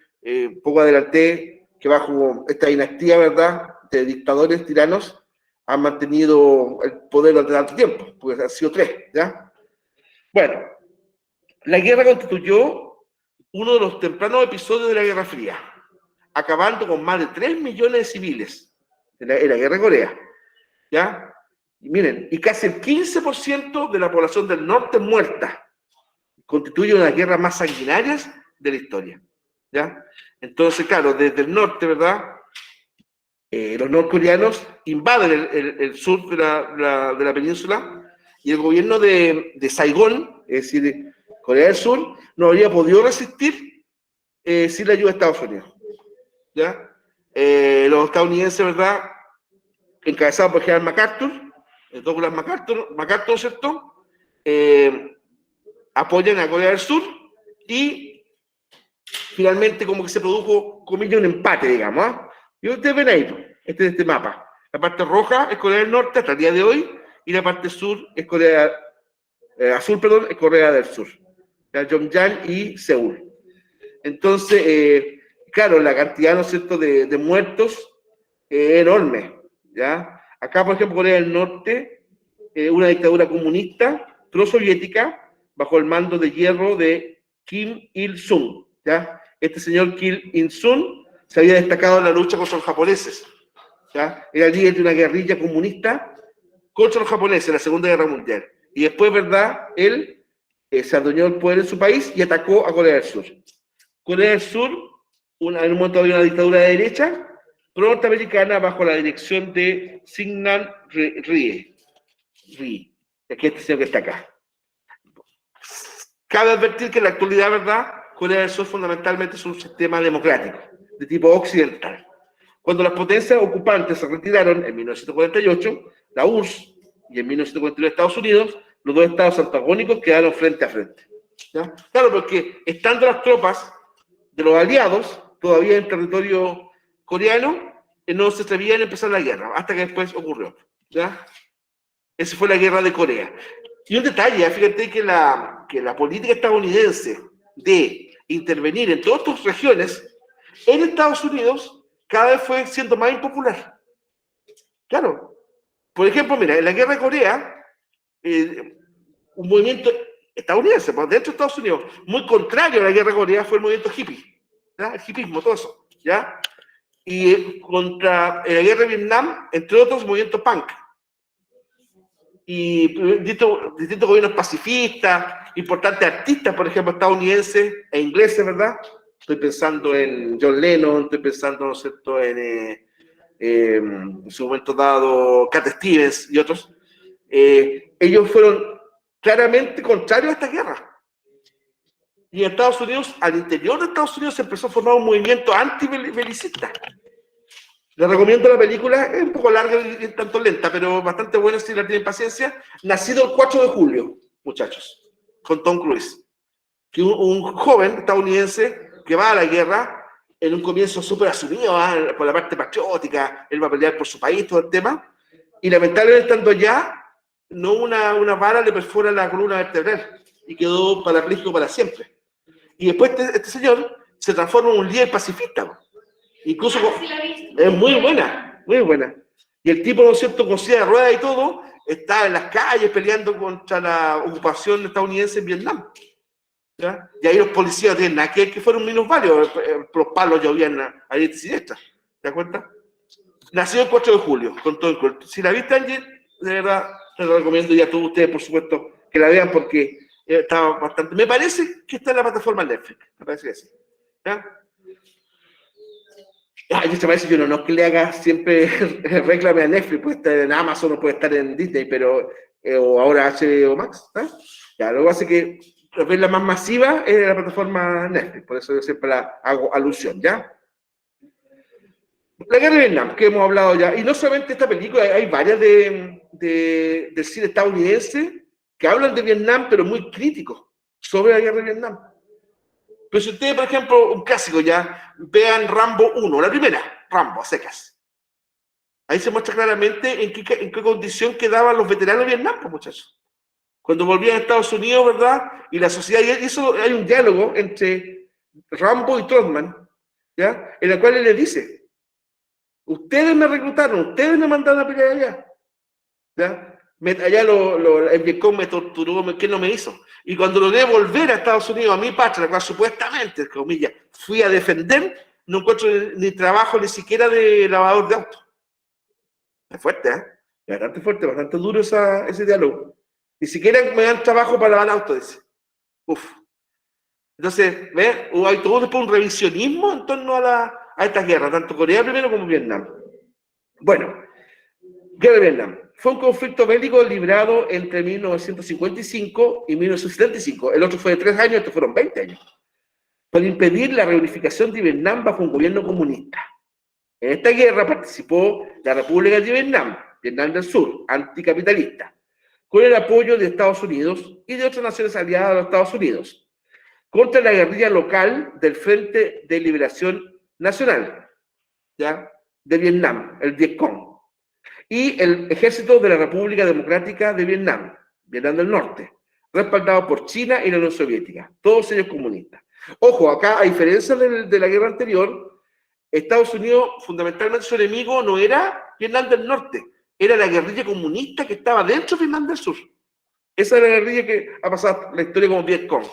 poco adelanté, que bajo esta dinastía, ¿verdad?, de dictadores tiranos, han mantenido el poder durante tanto tiempo, porque han sido 3, ¿ya? Bueno, la guerra constituyó uno de los tempranos episodios de la Guerra Fría, acabando con más de 3 millones de civiles en la Guerra de Corea, ¿ya? Y miren, y casi el 15% de la población del norte muerta. Constituye una de las guerras más sanguinarias de la historia, ¿ya? Entonces, claro, desde el norte, ¿verdad?, los norcoreanos invaden el sur de la península y el gobierno de Saigón, es decir, Corea del Sur, no habría podido resistir sin la ayuda de Estados Unidos, ¿ya? Los estadounidenses, ¿verdad?, encabezados por el general MacArthur, Douglas MacArthur, ¿cierto?, apoyan a Corea del Sur y finalmente como que se produjo, comillas, un empate, digamos, ¿eh? Y ustedes ven ahí, este mapa. La parte roja es Corea del Norte hasta el día de hoy y la parte sur es azul, es Corea del Sur. Pyongyang y Seúl. Entonces, claro, la cantidad, ¿no es cierto?, de muertos es enorme, ¿ya? Acá, por ejemplo, Corea del Norte, una dictadura comunista, pro-soviética, bajo el mando de hierro de Kim Il-sung, ¿ya? Este señor Kim Il-sung se había destacado en la lucha contra los japoneses, ¿ya? Era líder de una guerrilla comunista contra los japoneses en la Segunda Guerra Mundial. Y después, ¿verdad?, él se adueñó del poder en su país y atacó a Corea del Sur. Corea del Sur, en un momento había una dictadura de derecha, pro-norteamericana, bajo la dirección de Syngman Rhee. Aquí este señor que está acá. Cabe advertir que en la actualidad, ¿verdad?, Corea del Sur fundamentalmente es un sistema democrático, de tipo occidental. Cuando las potencias ocupantes se retiraron en 1948, la URSS, y en 1949 Estados Unidos, los dos estados antagónicos quedaron frente a frente. ¿Ya? Claro, porque estando las tropas de los aliados todavía en territorio coreano, no se atrevían a empezar la guerra, hasta que después ocurrió. ¿Ya? Esa fue la guerra de Corea. Y un detalle, fíjate que la política estadounidense de intervenir en todas estas regiones, en Estados Unidos, cada vez fue siendo más impopular. Claro. Por ejemplo, mira, en la guerra de Corea, un movimiento estadounidense, pues, dentro de Estados Unidos, muy contrario a la guerra de Corea, fue el movimiento hippie. ¿Ya? El hippismo, todo eso. ¿Ya? Y contra la guerra de Vietnam, entre otros, movimiento punk. Y distintos gobiernos pacifistas, importantes artistas, por ejemplo, estadounidenses e ingleses, ¿verdad? Estoy pensando en John Lennon, estoy pensando, ¿no es cierto?, en su momento dado, Cat Stevens y otros. Ellos fueron claramente contrarios a esta guerra. Y en Estados Unidos, al interior de Estados Unidos, se empezó a formar un movimiento anti-belicista. Les recomiendo la película, es un poco larga y tanto lenta, pero bastante buena si la tienen paciencia. Nacido el 4 de julio, muchachos, con Tom Cruise. Que un joven estadounidense que va a la guerra, en un comienzo súper asumido por la parte patriótica, él va a pelear por su país, todo el tema, y lamentablemente estando allá, no una bala le perfora la columna vertebral y quedó parapléjico para siempre. Y después este señor se transforma en un líder pacifista. Incluso es muy buena, muy buena. Y el tipo, ¿no es cierto?, con silla de ruedas y todo, está en las calles peleando contra la ocupación estadounidense en Vietnam. ¿Ya? Y ahí los policías no tienen nada que fueron minusválidos, los palos llovían ahí de siniestra. ¿Te das cuenta? Nació el 4 de julio, con todo el cuerpo. Si la viste, Angie, de verdad, te lo recomiendo, y a todos ustedes, por supuesto, que la vean, porque está bastante... Me parece que está en la plataforma Netflix, me parece que sí. ¿Ya? Y se parece que uno no es que le haga siempre reclame a Netflix, puede estar en Amazon o puede estar en Disney, pero o ahora HBO Max. ¿Eh? Ya, lo que pasa es que la más masiva es la plataforma Netflix, por eso yo siempre la hago alusión, ¿ya? La guerra de Vietnam, que hemos hablado ya, y no solamente esta película, hay varias del cine estadounidense que hablan de Vietnam, pero muy críticos sobre la guerra de Vietnam. Pero si ustedes, por ejemplo, un clásico ya, vean Rambo 1, la primera, Rambo, a secas. Ahí se muestra claramente en qué condición quedaban los veteranos de Vietnam, pues, muchachos. Cuando volvían a Estados Unidos, ¿verdad? Y la sociedad, y eso hay un diálogo entre Rambo y Trotman, ¿ya? En el cual él le dice, ustedes me reclutaron, ustedes me mandaron a pelear allá, ¿ya? Allá el Vietcong me torturó, ¿qué no me hizo? Y cuando logré volver a Estados Unidos, a mi patria, la cual supuestamente, entre comillas, fui a defender, no encuentro ni trabajo ni siquiera de lavador de auto. Es fuerte, ¿eh? Es bastante fuerte, bastante duro ese diálogo. Ni siquiera me dan trabajo para lavar auto, dice. Uf. Entonces, ¿ves? Hay todo después un revisionismo en torno a esta guerra, tanto Corea primero como Vietnam. Bueno, guerra de Vietnam. Fue un conflicto bélico librado entre 1955 y 1975. El otro fue de 3 años, estos fueron 20 años. Para impedir la reunificación de Vietnam bajo un gobierno comunista. En esta guerra participó la República de Vietnam, Vietnam del Sur, anticapitalista, con el apoyo de Estados Unidos y de otras naciones aliadas a los Estados Unidos, contra la guerrilla local del Frente de Liberación Nacional, ¿ya?, de Vietnam, el Vietcong, y el ejército de la República Democrática de Vietnam, Vietnam del Norte, respaldado por China y la Unión Soviética, todos ellos comunistas. Ojo, acá, a diferencia de la guerra anterior, Estados Unidos, fundamentalmente su enemigo no era Vietnam del Norte, era la guerrilla comunista que estaba dentro de Vietnam del Sur. Esa es la guerrilla que ha pasado la historia como Vietcong.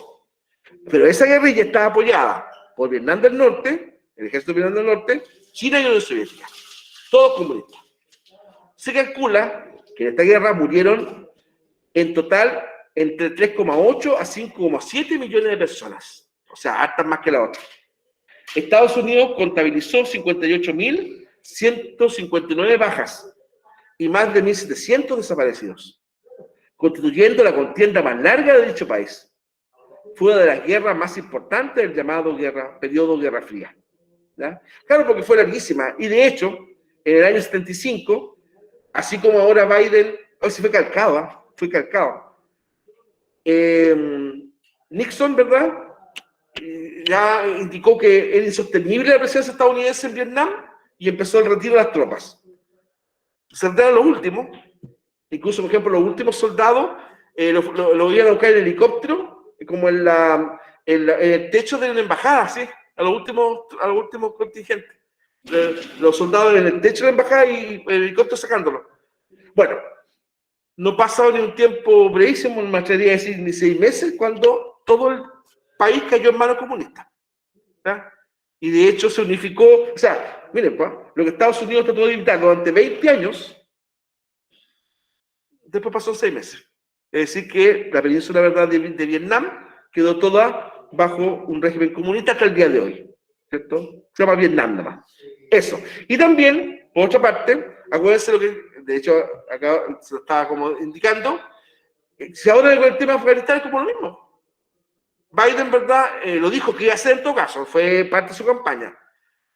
Pero esa guerrilla estaba apoyada por Vietnam del Norte, el ejército de Vietnam del Norte, China y la Unión Soviética. Todos comunistas. Se calcula que en esta guerra murieron en total entre 3,8 a 5,7 millones de personas. O sea, hartas más que la otra. Estados Unidos contabilizó 58.159 bajas y más de 1.700 desaparecidos, constituyendo la contienda más larga de dicho país. Fue una de las guerras más importantes del llamado periodo Guerra Fría. ¿Ya? Claro, porque fue larguísima. Y de hecho, en el año 75, así como ahora Biden, hoy se fue calcado, Nixon, ¿verdad? Ya indicó que era insostenible la presencia estadounidense en Vietnam y empezó el retiro de las tropas. Se retiraron los últimos, incluso, por ejemplo, los últimos soldados lo iban a buscar en helicóptero, como en el techo de la embajada, ¿sí? A los últimos contingentes. Los soldados en el techo de la embajada y el helicóptero sacándolo. Bueno, no pasaba ni un tiempo brevísimo, no me atrevería a decir ni 6 meses, cuando todo el país cayó en manos comunistas. ¿Ya? Y de hecho se unificó, o sea, miren, pues, lo que Estados Unidos trató de evitar durante 20 años, después pasó en 6 meses. Es decir, que la península, ¿verdad?, de Vietnam quedó toda bajo un régimen comunista hasta el día de hoy, ¿cierto? Se llama Vietnam nada más. Eso. Y también, por otra parte, acuérdense lo que, de hecho, acá se lo estaba como indicando, si ahora con el tema de Afganistán es como lo mismo. Biden, ¿verdad?, lo dijo que iba a hacer en todo caso, fue parte de su campaña.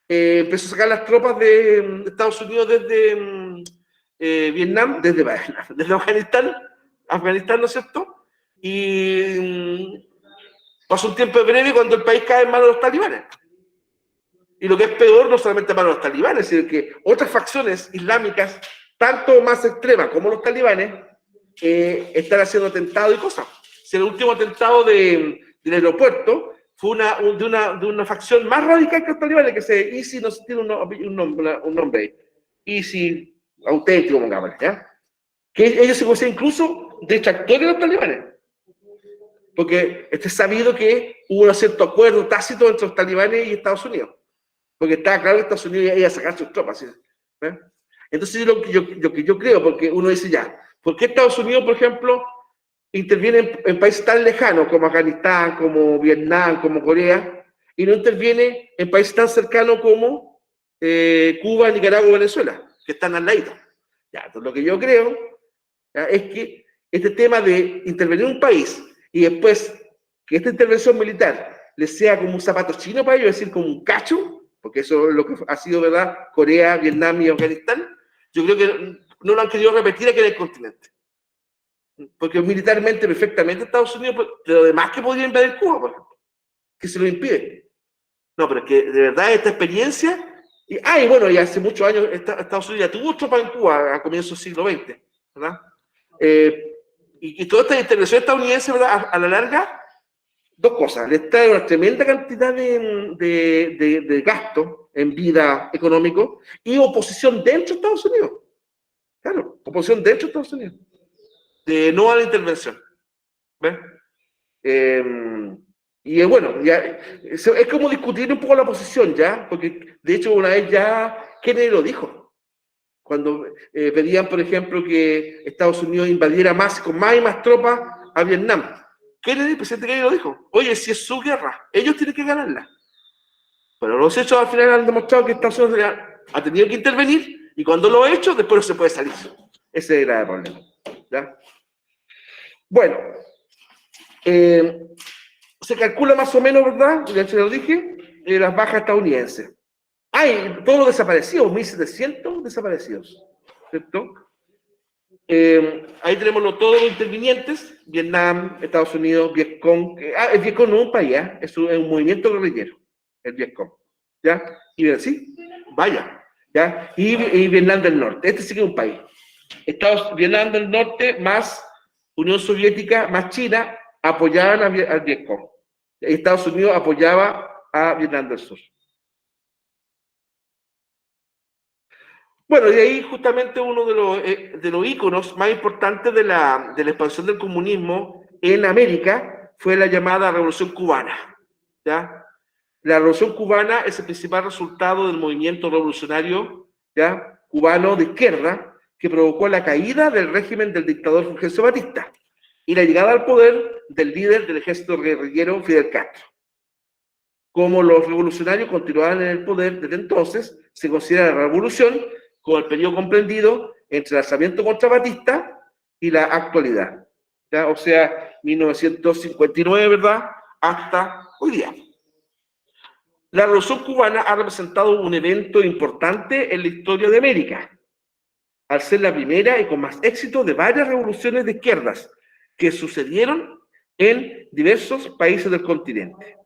Empezó a sacar las tropas de Estados Unidos desde Vietnam, desde Afganistán, ¿no es cierto? Y pasó un tiempo breve cuando el país cae en manos de los talibanes. Y lo que es peor, no solamente en manos de los talibanes, sino que otras facciones islámicas, tanto más extremas como los talibanes, están haciendo atentados y cosas. Si el último atentado del aeropuerto fue de una facción más radical que los talibanes, que se ISI, no tiene un nombre, ISI auténtico, pongámosle, ¿ya? Que ellos se consideran incluso detractores de los talibanes. Porque es sabido que hubo un cierto acuerdo tácito entre los talibanes y Estados Unidos. Porque estaba claro que Estados Unidos iba a sacar sus tropas. ¿Sí? ¿Eh? Entonces, lo que yo creo, porque uno dice ya, ¿por qué Estados Unidos, por ejemplo, interviene en países tan lejanos como Afganistán, como Vietnam, como Corea, y no interviene en países tan cercanos como Cuba, Nicaragua, Venezuela, que están al lado? Ya, entonces lo que yo creo, ¿ya?, es que este tema de intervenir en un país y después que esta intervención militar les sea como un zapato chino para ellos, es decir, como un cacho, porque eso es lo que ha sido, ¿verdad?, Corea, Vietnam y Afganistán, yo creo que no lo han querido repetir aquí en el continente. Porque militarmente, perfectamente, Estados Unidos, de lo demás que podría invadir Cuba, por ejemplo, que se lo impide. No, pero es que de verdad esta experiencia, y bueno, ya hace muchos años Estados Unidos ya tuvo tropas en Cuba a comienzos del siglo XX, ¿verdad? Y toda esta intervención estadounidense, ¿verdad?, a la larga, dos cosas: les trae una tremenda cantidad de gasto en vida económico y oposición dentro de Estados Unidos. Claro, oposición dentro de Estados Unidos. De no a la intervención. ¿Ves? Y bueno, ya, es como discutir un poco la posición, ¿ya? Porque de hecho una vez ya Kennedy lo dijo. Cuando pedían, por ejemplo, que Estados Unidos invadiera más, con más y más tropas a Vietnam. Kennedy, el presidente Kennedy lo dijo: oye, si es su guerra, ellos tienen que ganarla. Pero los hechos al final han demostrado que Estados Unidos ha tenido que intervenir, y cuando lo ha hecho, después no se puede salir. Ese era el problema, ¿ya? Bueno, se calcula más o menos, ¿verdad?, ya se lo dije, las bajas estadounidenses. Hay todos los desaparecidos, 1.700 desaparecidos, ¿cierto? Ahí tenemos todos los intervinientes: Vietnam, Estados Unidos, Vietcong. El Vietcong no es un país, es un movimiento guerrillero, el Vietcong, ¿ya? Y sí, vaya, ¿ya? Y Vietnam del Norte, este sí que es un país. Vietnam del Norte más Unión Soviética más China apoyaban al Vietcong. Estados Unidos apoyaba a Vietnam del Sur. Bueno, y ahí justamente uno de los íconos más importantes de la expansión del comunismo en América fue la llamada Revolución Cubana, ¿ya? La Revolución Cubana es el principal resultado del movimiento revolucionario, ¿ya?, cubano de izquierda, que provocó la caída del régimen del dictador Fulgencio Batista y la llegada al poder del líder del ejército guerrillero Fidel Castro. Como los revolucionarios continuaban en el poder desde entonces, se considera la revolución como el periodo comprendido entre el alzamiento contra Batista y la actualidad. ¿ya? O sea, 1959, ¿verdad? Hasta hoy día. La Revolución Cubana ha representado un evento importante en la historia de América, al ser la primera y con más éxito de varias revoluciones de izquierdas que sucedieron en diversos países del continente.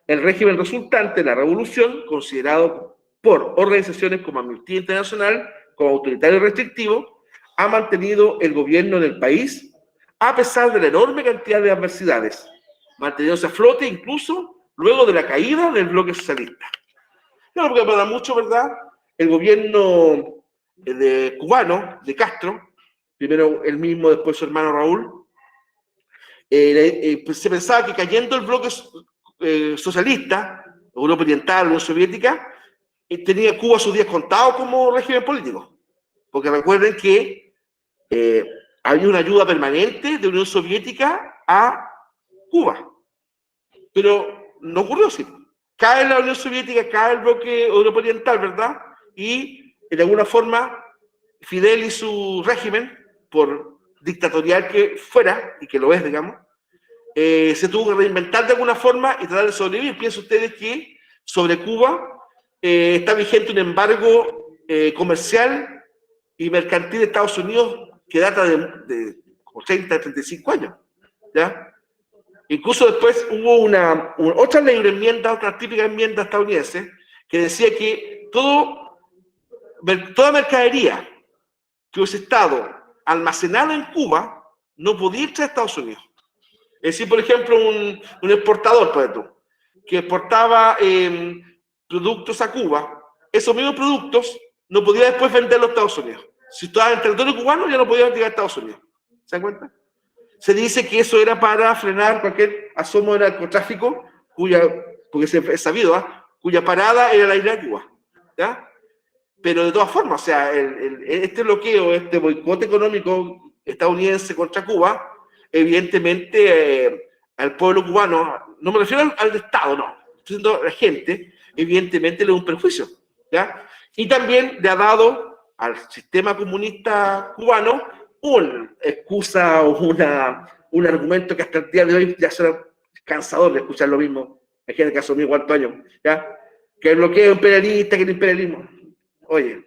El régimen resultante de la revolución, considerado por organizaciones como Amnistía Internacional como autoritario y restrictivo, ha mantenido el gobierno en el país a pesar de la enorme cantidad de adversidades, manteniéndose a flote incluso luego de la caída del bloque socialista. No, porque para mucho, ¿verdad? El gobierno cubano, de Castro, primero él mismo, después su hermano Raúl, pues se pensaba que cayendo el bloque socialista, Europa Oriental, Unión Soviética, tenía Cuba sus días contados como régimen político. Porque recuerden que había una ayuda permanente de Unión Soviética a Cuba. Pero no ocurrió así. Cae la Unión Soviética, cae el bloque Europa Oriental, ¿verdad? Y de alguna forma Fidel y su régimen, por dictatorial que fuera, y que lo es, digamos, se tuvo que reinventar de alguna forma y tratar de sobrevivir. Piensen ustedes que sobre Cuba está vigente un embargo comercial y mercantil de Estados Unidos que data de como 30, 35 años, ¿ya? Incluso después hubo otra ley, una enmienda, otra típica enmienda estadounidense, que decía que toda mercadería que hubiese estado almacenada en Cuba no podía irse a Estados Unidos. Es decir, por ejemplo, un exportador, por ejemplo, que exportaba productos a Cuba, esos mismos productos no podía después venderlos a Estados Unidos. Si estaba en territorio cubano, ya no podía llegar a Estados Unidos. ¿Se dan cuenta? Se dice que eso era para frenar cualquier asomo de narcotráfico, porque es sabido, ¿eh? Cuya parada era la isla de Cuba, ¿ya? Pero de todas formas, o sea, este bloqueo, este boicot económico estadounidense contra Cuba, evidentemente al pueblo cubano, no me refiero al Estado, no, estoy diciendo a la gente, evidentemente le da un perjuicio, ¿ya? Y también le ha dado al sistema comunista cubano una excusa o un argumento que hasta el día de hoy ya será cansador de escuchar lo mismo. Hay gente que asumió cuántos años, ¿ya? Que el bloqueo imperialista, que el imperialismo. Oye,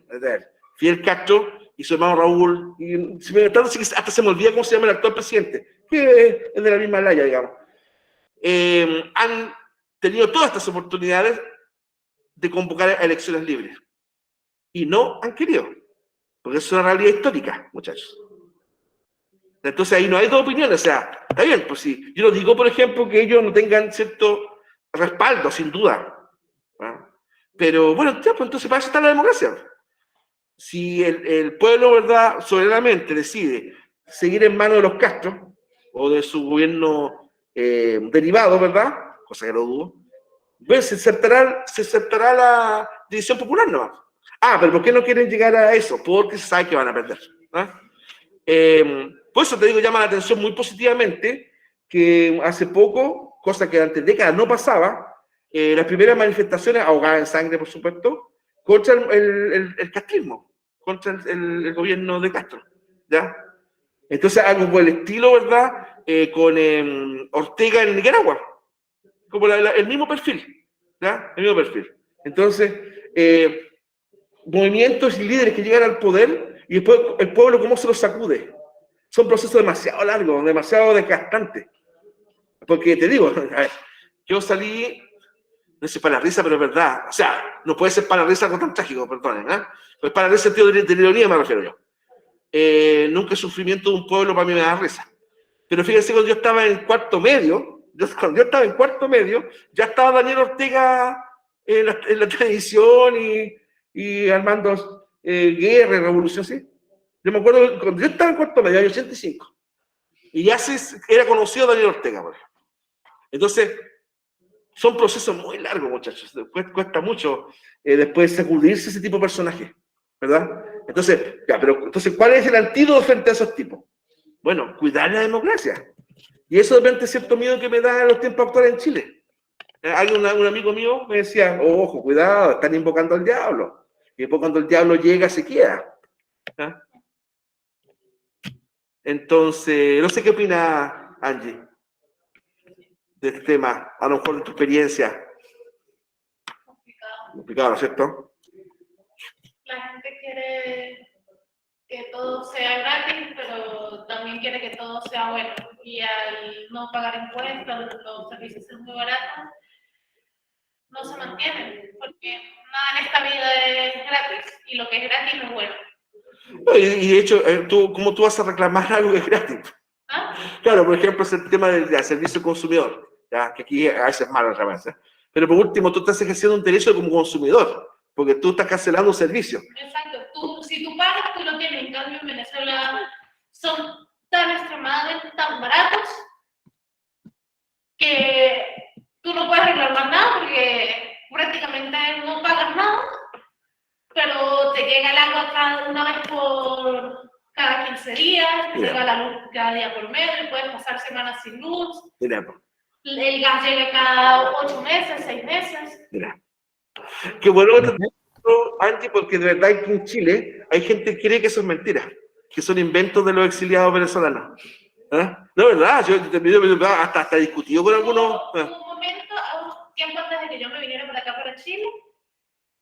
Fidel Castro y su hermano Raúl, y hasta se me olvida cómo se llama el actual presidente, que es de la misma laya, digamos. Han tenido todas estas oportunidades de convocar a elecciones libres. Y no han querido, porque es una realidad histórica, muchachos. Entonces ahí no hay dos opiniones, o sea, está bien, pues sí. Yo no digo, por ejemplo, que ellos no tengan cierto respaldo, sin duda. ¿No? Pero bueno, ya, pues entonces para eso está la democracia. Si el pueblo, ¿verdad?, soberanamente decide seguir en manos de los Castro o de su gobierno derivado, ¿verdad? Cosa que lo dudo. Pues se aceptará la decisión popular, ¿no? Ah, pero ¿por qué no quieren llegar a eso? Porque se sabe que van a perder. ¿No? Por eso te digo, llama la atención muy positivamente que hace poco, cosa que antes de décadas no pasaba, las primeras manifestaciones, ahogadas en sangre, por supuesto, contra el castrismo, contra el gobierno de Castro, ¿ya? Entonces, algo por el estilo, ¿verdad? Con Ortega en Nicaragua, como el mismo perfil, ¿ya? El mismo perfil. Entonces, movimientos y líderes que llegan al poder y después el pueblo cómo se los sacude. Son procesos demasiado largos, demasiado desgastantes. Porque te digo, a ver, yo salí, no sé, para la risa, pero es verdad. O sea, no puede ser para la risa algo tan trágico, perdonen, ¿eh? Pues para el sentido de ironía me refiero yo. Nunca el sufrimiento de un pueblo para mí me da risa. Pero fíjense, cuando yo estaba en cuarto medio, ya estaba Daniel Ortega en la televisión y armando guerra y revolución, ¿sí? Yo me acuerdo que cuando yo estaba en cuarto medio, año 85, y ya era conocido Daniel Ortega, por ejemplo. Entonces, son procesos muy largos, muchachos. Cuesta mucho después sacudirse ese tipo de personajes, ¿verdad? Entonces, ya, pero entonces, ¿cuál es el antídoto frente a esos tipos? Bueno, cuidar la democracia. Y eso depende de cierto miedo que me da en los tiempos actuales en Chile. Hay un amigo mío me decía, ojo, cuidado, están invocando al diablo. Y después cuando el diablo llega, se queda. ¿Ah? Entonces, no sé qué opina Angie de este tema, a lo mejor de tu experiencia. Complicado. Complicado, ¿no es cierto? La gente quiere que todo sea gratis, pero también quiere que todo sea bueno. Y al no pagar impuestos, los servicios son muy baratos, no se mantienen, porque nada en esta vida es gratis, y lo que es gratis no es bueno. Y de hecho, ¿cómo tú vas a reclamar algo que es gratis? ¿Ah? Claro, por ejemplo, es el tema del servicio al consumidor, ¿ya? Que aquí a veces es malo realmente. Pero por último, tú estás ejerciendo un derecho como consumidor, porque tú estás cancelando un servicio. Exacto. Si tú pagas, tú lo tienes. En cambio, en Venezuela son tan extremadamente tan baratos que tú no puedes reclamar nada porque prácticamente no pagas nada, pero te llega el agua una vez por cada 15 días, te llega la luz cada día por medio, puedes pasar semanas sin luz. Mira. El gas llega cada 8 meses, 6 meses. Mira. Qué bueno Angie, porque de verdad aquí en Chile hay gente que cree que eso es mentira, que son inventos de los exiliados venezolanos. ¿Eh? No, verdad, yo hasta discutido con algunos. Hubo un momento, un tiempo antes de que yo me viniera para acá, para Chile,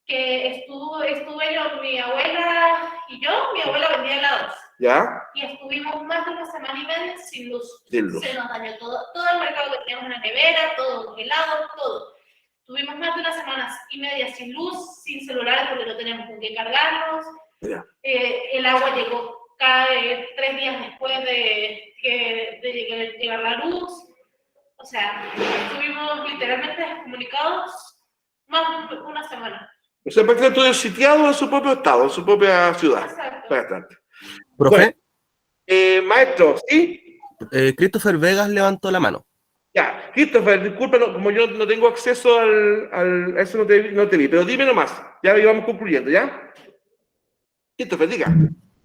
que estuve yo, mi abuela y yo, mi abuela vendía helados. ¿Ya? Y estuvimos más de una semana y media sin luz. Sin luz. Se nos dañó todo el mercado que teníamos en la nevera, todos los helados, todo. Tuvimos más de una semana y media sin luz, sin celulares porque no teníamos con qué cargarnos. Ya. El agua llegó cada 3 días después de llegar la luz. O sea, estuvimos literalmente descomunicados más de una semana. O sea, prácticamente todo sitiado en su propio estado, en su propia ciudad. Exacto. Bastante. Profe, Bueno, maestro, ¿sí? Christopher Vegas levantó la mano. Ya, Christopher, disculpa, como yo no tengo acceso a eso no te vi, pero dime nomás, ya íbamos concluyendo, ¿ya? Christopher, diga.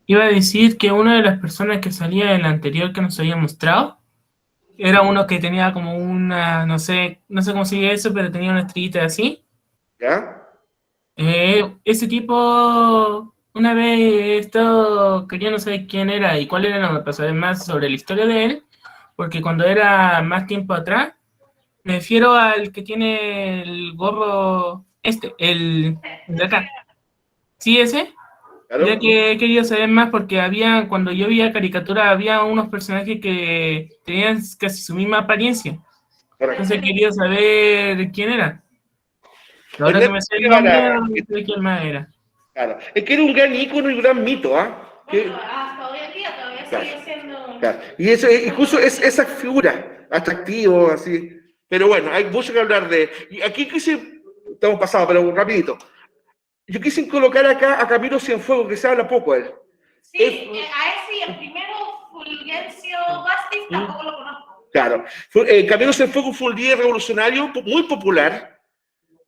Iba a decir que una de las personas que salía en la anterior que nos había mostrado era uno que tenía como una, no sé cómo se llama eso, pero tenía una estrellita así. ¿Ya? Ese tipo, una vez he estado queriendo saber quién era y cuál era, no, para saber más sobre la historia de él, porque cuando era más tiempo atrás, me refiero al que tiene el gorro, el de acá. ¿Sí, ese? ¿Claro? Ya que he querido saber más porque cuando yo veía caricatura, había unos personajes que tenían casi su misma apariencia. Correcto. Entonces he querido saber quién era. Ahora que me sé el nombre, no sé quién más era. Claro. Es que era un gran ícono y un gran mito, ¿ah? Bueno, hasta hoy en día todavía sigue siendo... Claro. Y eso, incluso esa figura, atractivo, así. Pero bueno, hay mucho que hablar de... Y aquí estamos pasados, pero rapidito. Yo quise colocar acá a Camilo Cienfuegos, que se habla poco de él. Sí, a ese el primero, Fulgencio Vázquez, tampoco lo conozco. Claro. Camilo Cienfuegos fue un líder revolucionario muy popular.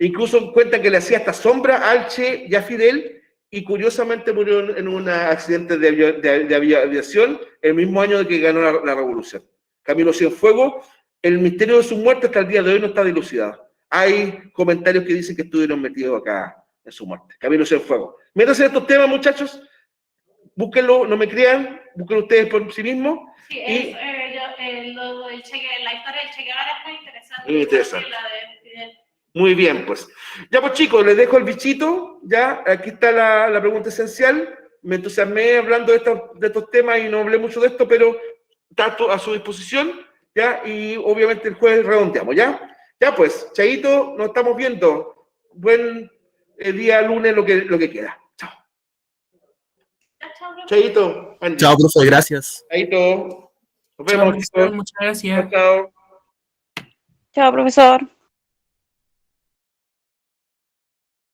Incluso cuentan que le hacía hasta sombra al Che y a Fidel, y curiosamente murió en un accidente de aviación el mismo año de que ganó la revolución. Camilo Cienfuegos, el misterio de su muerte hasta el día de hoy no está dilucidado. Hay comentarios que dicen que estuvieron metidos acá en su muerte. Camilo Cienfuegos. Métanse en estos temas, muchachos. Búsquenlo, no me crean, búsquenlo ustedes por sí mismos. Sí, y, la historia del Che Guevara es muy interesante. Muy interesante. La de Fidel. Muy bien, pues. Ya, pues chicos, les dejo el bichito. Ya, aquí está la pregunta esencial. Me entusiasmé hablando de estos temas y no hablé mucho de esto, pero está a su disposición. Ya, y obviamente el jueves redondeamos, ¿ya? Ya, pues, Chaito, nos estamos viendo. Buen día lunes, lo que queda. Chao. Chaito. Angie. Chao, profe, gracias. Chaito. Nos Chao, vemos, profesor, chicos. muchas gracias. Chao. Chao, profesor.